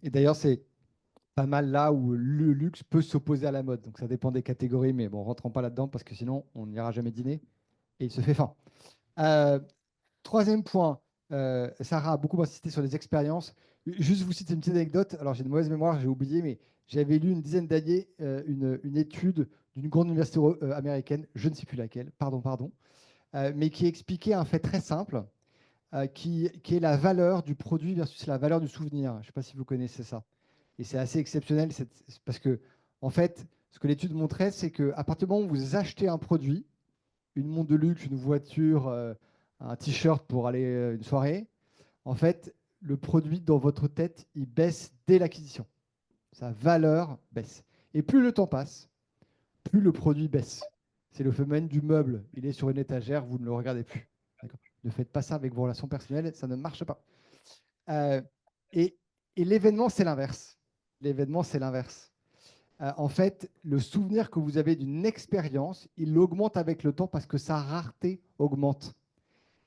Et d'ailleurs, c'est pas mal là où le luxe peut s'opposer à la mode. Donc ça dépend des catégories, mais bon, rentrons pas là-dedans parce que sinon, on n'ira jamais dîner et il se fait faim. Troisième point, Sarah a beaucoup insisté sur les expériences. Juste vous citer une petite anecdote. Alors j'ai de mauvaise mémoire, j'ai oublié, mais j'avais lu une dizaine d'années une étude d'une grande université américaine, je ne sais plus laquelle, pardon, mais qui expliquait un fait très simple, qui est la valeur du produit versus la valeur du souvenir. Je ne sais pas si vous connaissez ça. Et c'est assez exceptionnel parce que, en fait, ce que l'étude montrait, c'est qu'à partir du moment où vous achetez un produit, une montre de luxe, une voiture, un t-shirt pour aller une soirée, en fait, le produit dans votre tête, il baisse dès l'acquisition. Sa valeur baisse. Et plus le temps passe, plus le produit baisse. C'est le phénomène du meuble. Il est sur une étagère, vous ne le regardez plus. Ne faites pas ça avec vos relations personnelles, ça ne marche pas. Et l'événement, c'est l'inverse. L'événement, c'est l'inverse. En fait, le souvenir que vous avez d'une expérience, il augmente avec le temps parce que sa rareté augmente.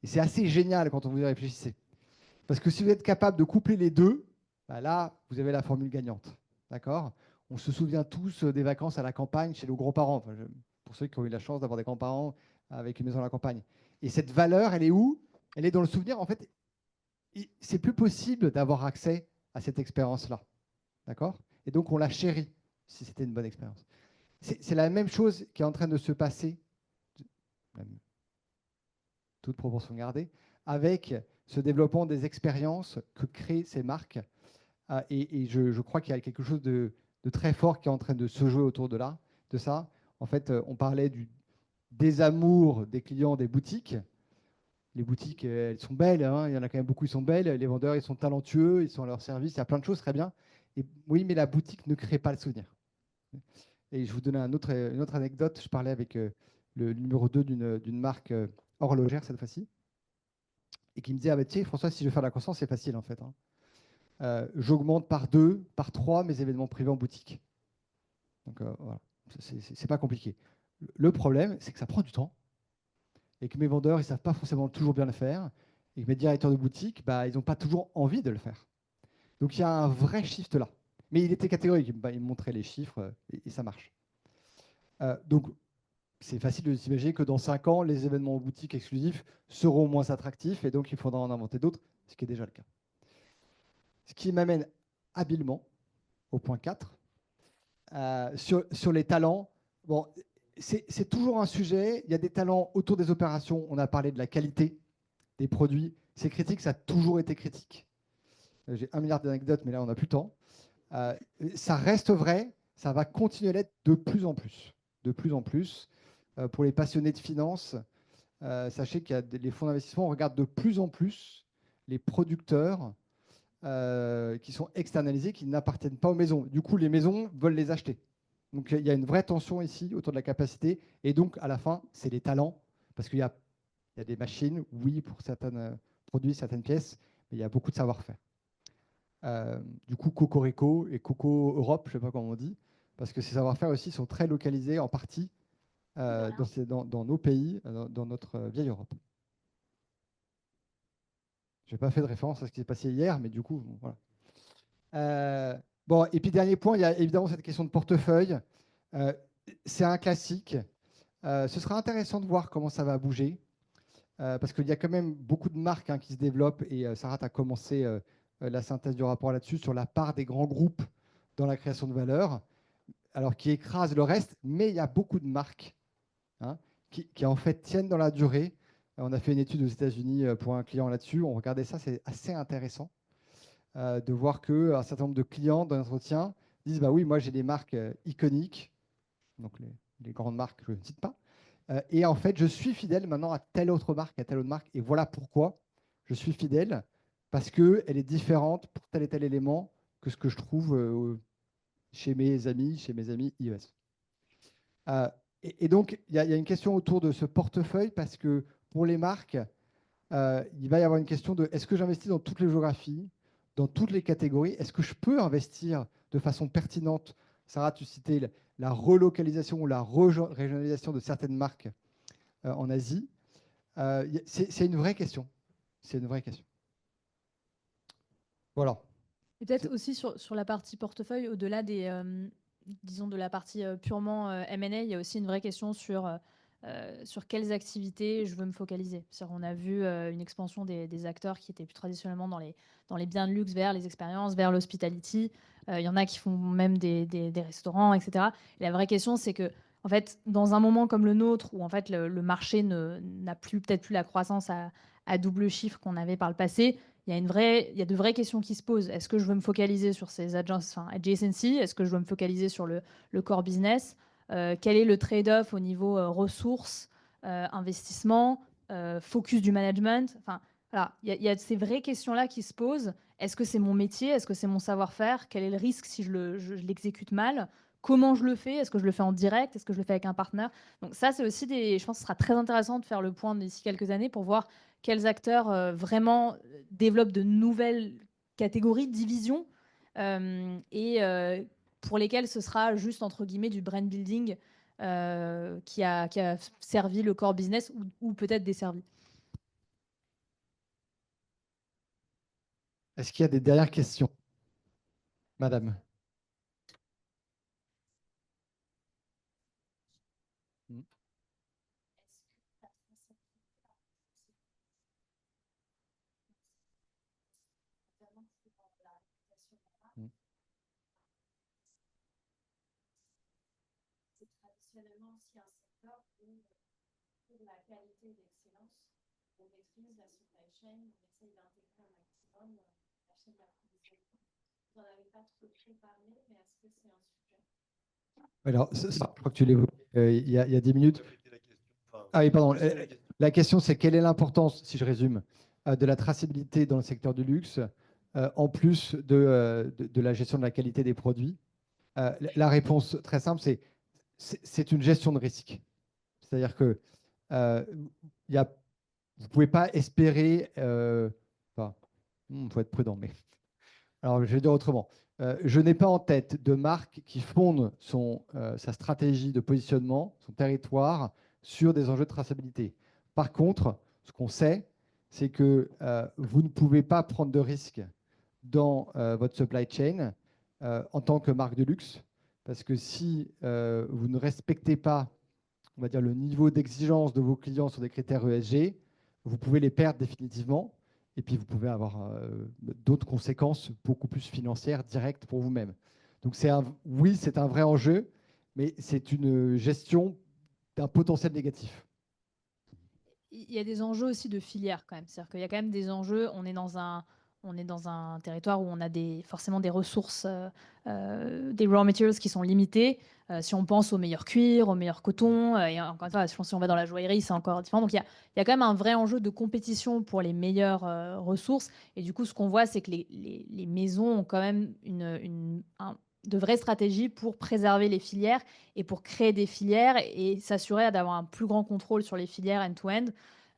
Et c'est assez génial quand on vous y réfléchissez. Parce que si vous êtes capable de coupler les deux, bah là, vous avez la formule gagnante. D'accord ? On se souvient tous des vacances à la campagne chez nos grands-parents. Enfin, pour ceux qui ont eu la chance d'avoir des grands-parents avec une maison à la campagne. Et cette valeur, elle est où ? Elle est dans le souvenir. En fait, c'est plus possible d'avoir accès à cette expérience-là. D'accord ? Et donc, on la chérit si c'était une bonne expérience. c'est la même chose qui est en train de se passer, même toute proportion gardée, avec ce développement des expériences que créent ces marques. Et je crois qu'il y a quelque chose de très fort qui est en train de se jouer autour de ça. En fait, on parlait du désamour des clients des boutiques. Les boutiques, elles sont belles, hein, il y en a quand même beaucoup qui sont belles. Les vendeurs, ils sont talentueux, ils sont à leur service, il y a plein de choses très bien. Et oui, mais la boutique ne crée pas le souvenir. Et je vous donne une autre anecdote. Je parlais avec le numéro 2 d'une marque horlogère cette fois-ci, et qui me disait, ah, bah, tu sais, François, si je veux faire de la croissance, c'est facile en fait, hein. J'augmente par 2, par 3 mes événements privés en boutique. Donc voilà, c'est pas compliqué. Le problème, c'est que ça prend du temps et que mes vendeurs, ils ne savent pas forcément toujours bien le faire et que mes directeurs de boutique, bah, ils n'ont pas toujours envie de le faire. Donc il y a un vrai shift là. Mais il était catégorique, il me montrait les chiffres et ça marche. Donc c'est facile de s'imaginer que dans 5 ans, les événements en boutique exclusifs seront moins attractifs et donc il faudra en inventer d'autres, ce qui est déjà le cas. Ce qui m'amène habilement au point 4. Sur les talents, bon, c'est toujours un sujet. Il y a des talents autour des opérations. On a parlé de la qualité des produits. C'est critique, ça a toujours été critique. J'ai 1 milliard d'anecdotes, mais là, on n'a plus le temps. Ça reste vrai, ça va continuer à l'être de plus en plus. De plus en plus. Pour les passionnés de finance, sachez qu'il y a les fonds d'investissement regardent de plus en plus les producteurs qui sont externalisés, qui n'appartiennent pas aux maisons. Du coup, les maisons veulent les acheter. Donc, il y a une vraie tension ici autour de la capacité. Et donc, à la fin, c'est les talents. Parce qu'il y a des machines, oui, pour certains produits, certaines pièces, mais il y a beaucoup de savoir-faire. Du coup, Cocorico et Coco Europe, je ne sais pas comment on dit, parce que ces savoir-faire aussi sont très localisés en partie dans nos pays, dans notre vieille Europe. Je n'ai pas fait de référence à ce qui s'est passé hier, mais du coup, voilà. Bon, et puis dernier point, il y a évidemment cette question de portefeuille. C'est un classique. Ce sera intéressant de voir comment ça va bouger, parce qu'il y a quand même beaucoup de marques qui se développent, et Sarah a commencé la synthèse du rapport là-dessus, sur la part des grands groupes dans la création de valeur, alors qui écrasent le reste, mais il y a beaucoup de marques qui en fait tiennent dans la durée. On a fait une étude aux États-Unis pour un client là-dessus, on regardait ça, c'est assez intéressant. De voir qu'un certain nombre de clients dans l'entretien disent bah oui, moi j'ai des marques iconiques, donc les grandes marques que je ne cite pas, et en fait je suis fidèle maintenant à telle autre marque, et voilà pourquoi je suis fidèle, parce qu'elle est différente pour tel et tel élément que ce que je trouve chez mes amis iOS. Et donc il y a une question autour de ce portefeuille, parce que pour les marques, il va y avoir une question de est-ce que j'investis dans toutes les géographies, dans toutes les catégories? Est-ce que je peux investir de façon pertinente? Sarah, tu citais la relocalisation ou la régionalisation de certaines marques en Asie. C'est une vraie question. C'est une vraie question. Voilà. Et peut-être aussi sur la partie portefeuille, au-delà disons de la partie purement M&A, il y a aussi une vraie question sur quelles activités je veux me focaliser. On a vu une expansion des acteurs qui étaient plus traditionnellement dans les biens de luxe vers les expériences, vers l'hospitality. Il y en a qui font même des restaurants, etc. Et la vraie question, c'est que, en fait, dans un moment comme le nôtre, où en fait le marché n'a peut-être plus la croissance à double chiffre qu'on avait par le passé, il y a de vraies questions qui se posent. Est-ce que je veux me focaliser sur ces adjacencies? Est-ce que je veux me focaliser sur le core business? Quel est le trade-off au niveau ressources, investissement, focus du management? Enfin, voilà, il y a ces vraies questions-là qui se posent. Est-ce que c'est mon métier? Est-ce que c'est mon savoir-faire? Quel est le risque si je l'exécute mal? Comment je le fais? Est-ce que je le fais en direct? Est-ce que je le fais avec un partenaire? Donc ça, c'est aussi je pense que ce sera très intéressant de faire le point d'ici quelques années pour voir quels acteurs vraiment développent de nouvelles catégories, divisions, et pour lesquels ce sera juste, entre guillemets, du brand building qui a servi le core business ou peut-être desservi. Est-ce qu'il y a des dernières questions? Madame. traditionnellement aussi un secteur où, pour la qualité et l'excellence, on maîtrise la supply chain, on essaye d'intégrer un maximum la chaîne d'approvisionnement. Vous n'en avez pas trop parlé, mais est-ce que c'est un sujet? Alors, je crois que tu l'évoquais il y a 10 minutes. Ah oui, pardon. La question, c'est quelle est l'importance, si je résume, de la traçabilité dans le secteur du luxe, en plus de la gestion de la qualité des produits? La réponse très simple, c'est une gestion de risque. C'est-à-dire que il y a, vous ne pouvez pas espérer, enfin, il faut être prudent, mais alors je vais dire autrement. Je n'ai pas en tête de marque qui fonde sa stratégie de positionnement, son territoire, sur des enjeux de traçabilité. Par contre, ce qu'on sait, c'est que vous ne pouvez pas prendre de risques dans votre supply chain en tant que marque de luxe, parce que si vous ne respectez pas, on va dire, le niveau d'exigence de vos clients sur des critères ESG, vous pouvez les perdre définitivement. Et puis, vous pouvez avoir d'autres conséquences beaucoup plus financières directes pour vous-même. Donc, oui, c'est un vrai enjeu, mais c'est une gestion d'un potentiel négatif. Il y a des enjeux aussi de filière quand même. C'est-à-dire qu'il y a quand même des enjeux. On est dans un territoire où on a forcément des ressources, des raw materials qui sont limitées. Si on pense au meilleur cuir, au meilleur coton, et encore une fois, je pense que si on va dans la joaillerie, c'est encore différent. Donc il y a quand même un vrai enjeu de compétition pour les meilleures ressources. Et du coup, ce qu'on voit, c'est que les maisons ont quand même de vraies stratégies pour préserver les filières et pour créer des filières et s'assurer d'avoir un plus grand contrôle sur les filières end-to-end.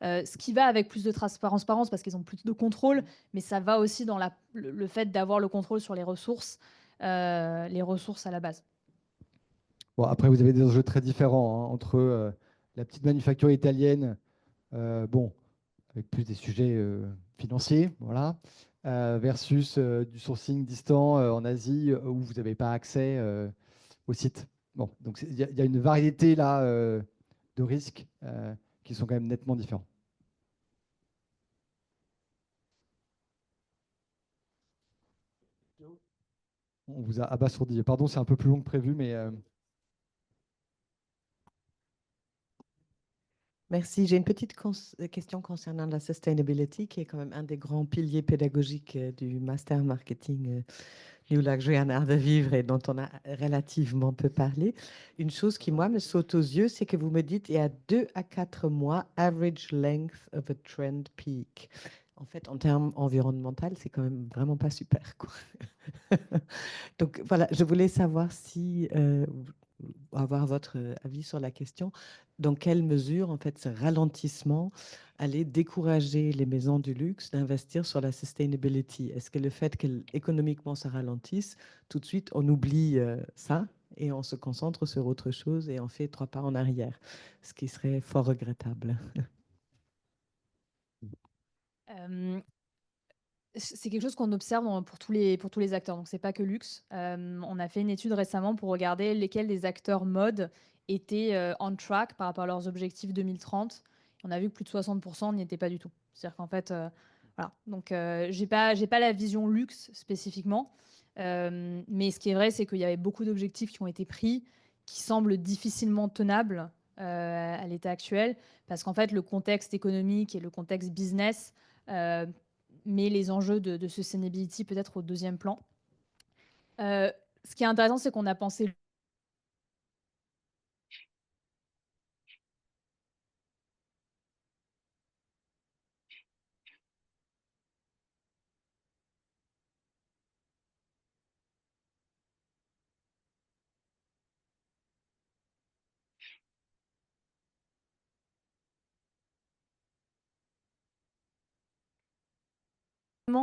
Ce qui va avec plus de transparence parce qu'ils ont plus de contrôle, mais ça va aussi dans le fait d'avoir le contrôle sur les ressources à la base. Bon, après, vous avez des enjeux très différents entre la petite manufacture italienne, bon, avec plus des sujets financiers, voilà, versus du sourcing distant en Asie où vous n'avez pas accès au site. Bon, donc il y a une variété là de risques qui sont quand même nettement différents. On vous a abasourdi. Pardon, c'est un peu plus long que prévu, mais Merci. J'ai une petite question concernant la sustainability, qui est quand même un des grands piliers pédagogiques du master marketing New Luxury and Art de Vivre et dont on a relativement peu parlé. Une chose qui, moi, me saute aux yeux, c'est que vous me dites il y a 2 à 4 mois, average length of a trend peak. En fait, en termes environnementaux, c'est quand même vraiment pas super, quoi. Donc voilà, je voulais savoir si avoir votre avis sur la question. Dans quelle mesure, en fait, ce ralentissement allait décourager les maisons du luxe d'investir sur la sustainability? Est-ce que le fait qu'économiquement ça ralentisse, tout de suite on oublie ça et on se concentre sur autre chose et on fait 3 pas en arrière, ce qui serait fort regrettable? C'est quelque chose qu'on observe pour tous les acteurs, donc c'est pas que luxe. On a fait une étude récemment pour regarder lesquels des acteurs mode étaient on track par rapport à leurs objectifs 2030. On a vu que plus de 60% n'y étaient pas du tout. C'est-à-dire qu'en fait, voilà. Donc j'ai pas la vision luxe spécifiquement, mais ce qui est vrai, c'est qu'il y avait beaucoup d'objectifs qui ont été pris, qui semblent difficilement tenables à l'état actuel, parce qu'en fait le contexte économique et le contexte business met les enjeux de sustainability peut-être au deuxième plan. Ce qui est intéressant, c'est qu'on a pensé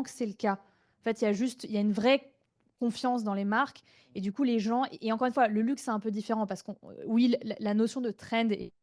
que c'est le cas. En fait, il y a une vraie confiance dans les marques et du coup les gens, et encore une fois, le luxe c'est un peu différent parce que oui, la notion de trend est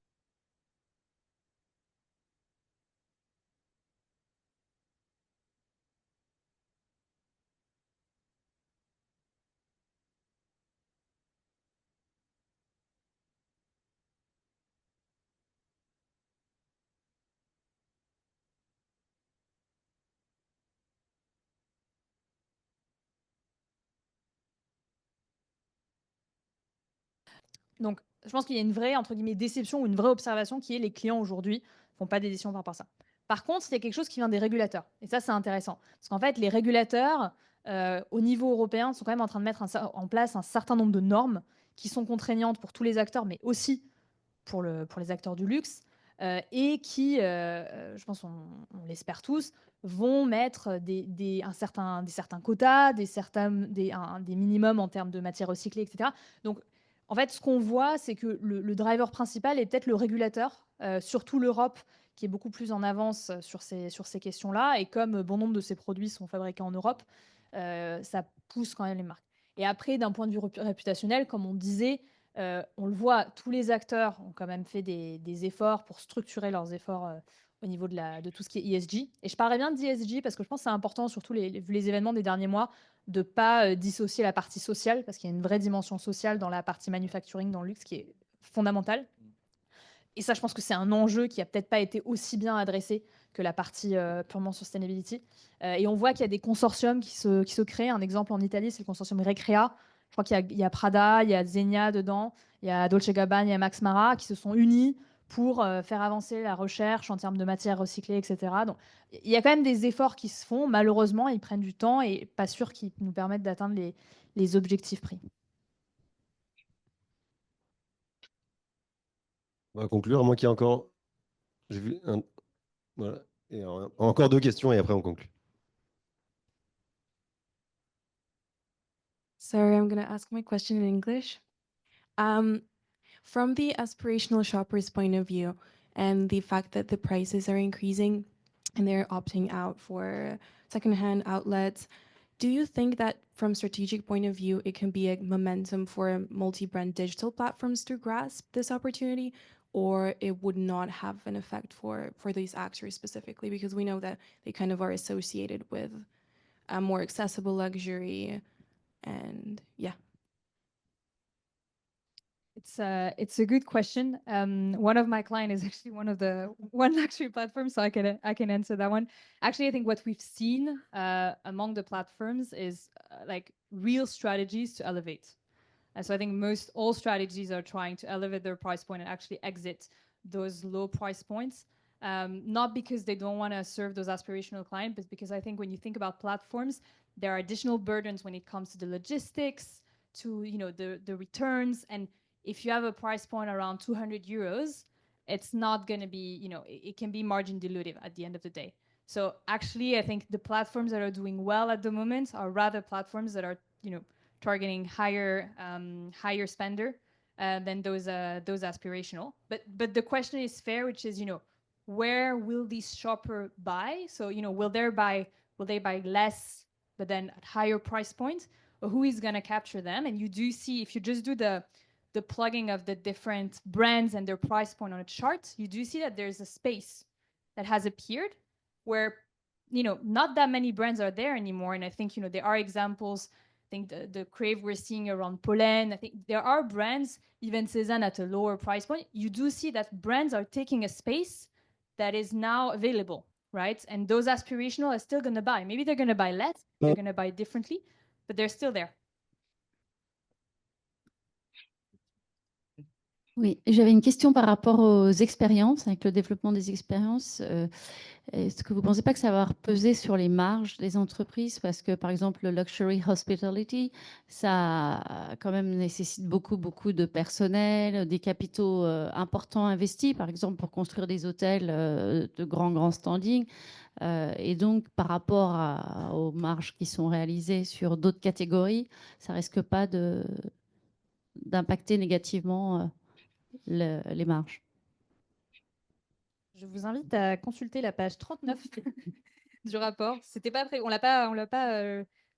donc je pense qu'il y a une vraie, entre guillemets, déception ou une vraie observation qui est les clients aujourd'hui font pas d'édition par rapport à ça. Par contre, il y a quelque chose qui vient des régulateurs. Et ça, c'est intéressant. Parce qu'en fait, les régulateurs, au niveau européen, sont quand même en train de mettre en place un certain nombre de normes qui sont contraignantes pour tous les acteurs, mais aussi pour les acteurs du luxe, et qui, je pense, on l'espère tous, vont mettre des certains quotas, des minimums en termes de matières recyclées, etc. Donc, en fait, ce qu'on voit, c'est que le driver principal est peut-être le régulateur, surtout l'Europe, qui est beaucoup plus en avance sur ces questions-là. Et comme bon nombre de ces produits sont fabriqués en Europe, ça pousse quand même les marques. Et après, d'un point de vue réputationnel, comme on disait, on le voit, tous les acteurs ont quand même fait des efforts pour structurer leurs efforts au niveau de tout ce qui est ESG. Et je parlerai bien d'ESG parce que je pense que c'est important, surtout vu les événements des derniers mois, de ne pas dissocier la partie sociale, parce qu'il y a une vraie dimension sociale dans la partie manufacturing, dans le luxe, qui est fondamentale. Et ça, je pense que c'est un enjeu qui n'a peut-être pas été aussi bien adressé que la partie purement sustainability. Et on voit qu'il y a des consortiums qui se créent. Un exemple en Italie, c'est le consortium Recrea. Je crois qu'il y a Prada, il y a Zegna dedans, il y a Dolce Gabbana, il y a Max Mara qui se sont unis pour faire avancer la recherche en termes de matières recyclées, etc. Donc, il y a quand même des efforts qui se font. Malheureusement, ils prennent du temps et pas sûr qu'ils nous permettent d'atteindre les objectifs pris. On va conclure, à moins qu'il y ait encore... J'ai vu voilà. Et encore 2 questions et après on conclut. Sorry, I'm going to ask my question in English. From the aspirational shopper's point of view and the fact that the prices are increasing and they're opting out for secondhand outlets, do you think that from strategic point of view, it can be a momentum for multi-brand digital platforms to grasp this opportunity, or it would not have an effect for these actors specifically? Because we know that they kind of are associated with a more accessible luxury and yeah. It's a good question. One of my clients is actually one luxury platform, so I can answer that one. Actually, I think what we've seen among the platforms is like real strategies to elevate. So I think all strategies are trying to elevate their price point and actually exit those low price points. Not because they don't want to serve those aspirational clients, but because I think when you think about platforms, there are additional burdens when it comes to the logistics, to the returns, and if you have a price point around 200 euros, it's not going to be, it can be margin dilutive at the end of the day. So actually, I think the platforms that are doing well at the moment are rather platforms that are, targeting higher spender than those aspirational. But the question is fair, which is, where will these shopper buy? So, will they buy less, but then at higher price points? Or who is going to capture them? And you do see, if you just do the plugging of the different brands and their price point on a chart, you do see that there's a space that has appeared where, not that many brands are there anymore. And I think, there are examples. I think the crave we're seeing around Pollen. I think there are brands, even Cézanne at a lower price point. You do see that brands are taking a space that is now available, right? And those aspirational are still going to buy. Maybe they're going to buy less, they're going to buy differently, but they're still there. Oui, j'avais une question par rapport aux expériences, avec le développement des expériences. Est-ce que vous ne pensez pas que ça va peser sur les marges des entreprises? Parce que, par exemple, le luxury hospitality, ça quand même nécessite beaucoup de personnel, des capitaux importants investis, par exemple, pour construire des hôtels de grand standing. Et donc, par rapport aux marges qui sont réalisées sur d'autres catégories, ça ne risque pas d'impacter négativement les marges. Je vous invite à consulter la page 39 du rapport. C'était pas on l'a pas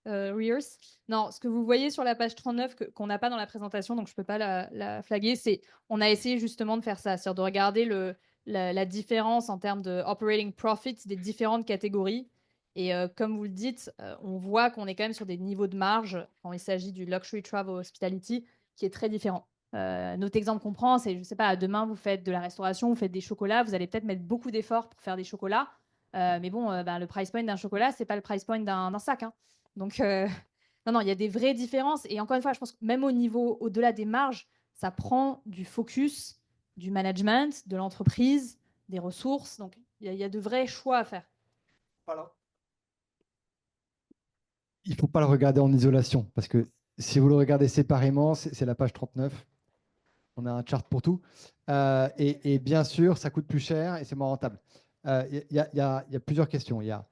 rehearse. Non, ce que vous voyez sur la page 39 qu'on n'a pas dans la présentation, donc je peux pas la flaguer, c'est on a essayé justement de faire ça, c'est-à-dire de regarder la différence en termes de operating profits des différentes catégories. Et comme vous le dites, on voit qu'on est quand même sur des niveaux de marge quand il s'agit du luxury travel hospitality qui est très différent. Notre exemple qu'on prend, c'est, je ne sais pas, demain, vous faites de la restauration, vous faites des chocolats, vous allez peut-être mettre beaucoup d'efforts pour faire des chocolats. Mais bon, le price point d'un chocolat, ce n'est pas le price point d'un sac. Hein. Donc, non, il y a des vraies différences. Et encore une fois, je pense que même au-delà des marges, ça prend du focus, du management, de l'entreprise, des ressources. Donc, il y a de vrais choix à faire. Il ne faut pas le regarder en isolation, parce que si vous le regardez séparément, c'est la page 39. On a un chart pour tout. Et bien sûr, ça coûte plus cher et c'est moins rentable. Il y a plusieurs questions. Il y a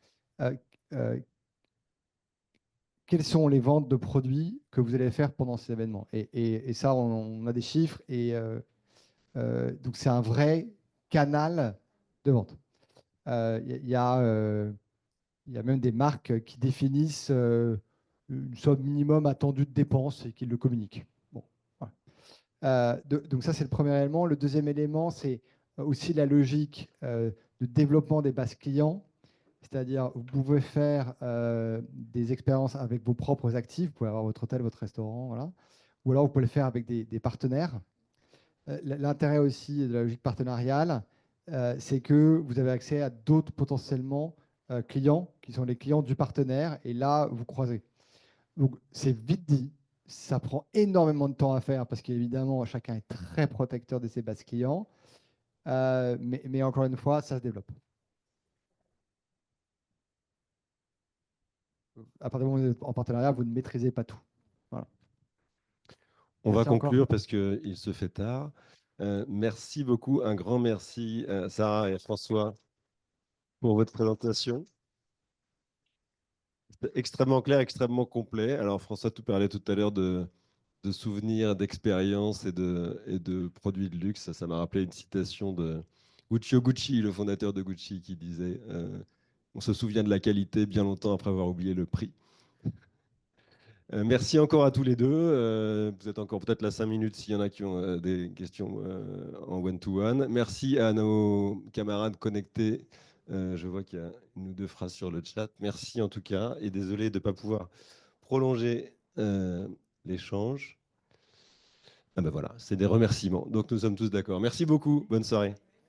quelles sont les ventes de produits que vous allez faire pendant ces événements. Et ça, on a des chiffres. Et donc, c'est un vrai canal de vente. Il y a même des marques qui définissent une somme minimum attendue de dépenses et qui le communiquent. Bon, voilà. Donc ça, c'est le premier élément. Le deuxième élément, c'est aussi la logique de développement des bases clients. C'est-à-dire, vous pouvez faire des expériences avec vos propres actifs. Vous pouvez avoir votre hôtel, votre restaurant, voilà. Ou alors, vous pouvez le faire avec des partenaires. L'intérêt aussi de la logique partenariale, c'est que vous avez accès à d'autres potentiellement clients qui sont les clients du partenaire. Et là, vous croisez. Donc, c'est vite dit. Ça prend énormément de temps à faire parce qu'évidemment, chacun est très protecteur de ses bases clients. Mais encore une fois, ça se développe. À partir du moment où vous êtes en partenariat, vous ne maîtrisez pas tout. Voilà. On va Merci encore. conclure parce qu'il se fait tard. Merci beaucoup, un grand merci à Sarah et à François pour votre présentation. C'était extrêmement clair, extrêmement complet. Alors François, tu parlais tout à l'heure de souvenirs, d'expériences et de produits de luxe. Ça m'a rappelé une citation de Guccio Gucci, le fondateur de Gucci, qui disait on se souvient de la qualité bien longtemps après avoir oublié le prix. Merci encore à tous les deux. Vous êtes encore peut-être là 5 minutes s'il y en a qui ont des questions en one-to-one. Merci à nos camarades connectés. Je vois qu'il y a une ou deux phrases sur le chat. Merci en tout cas et désolé de ne pas pouvoir prolonger l'échange. Ah ben voilà, c'est des remerciements. Donc nous sommes tous d'accord. Merci beaucoup. Bonne soirée.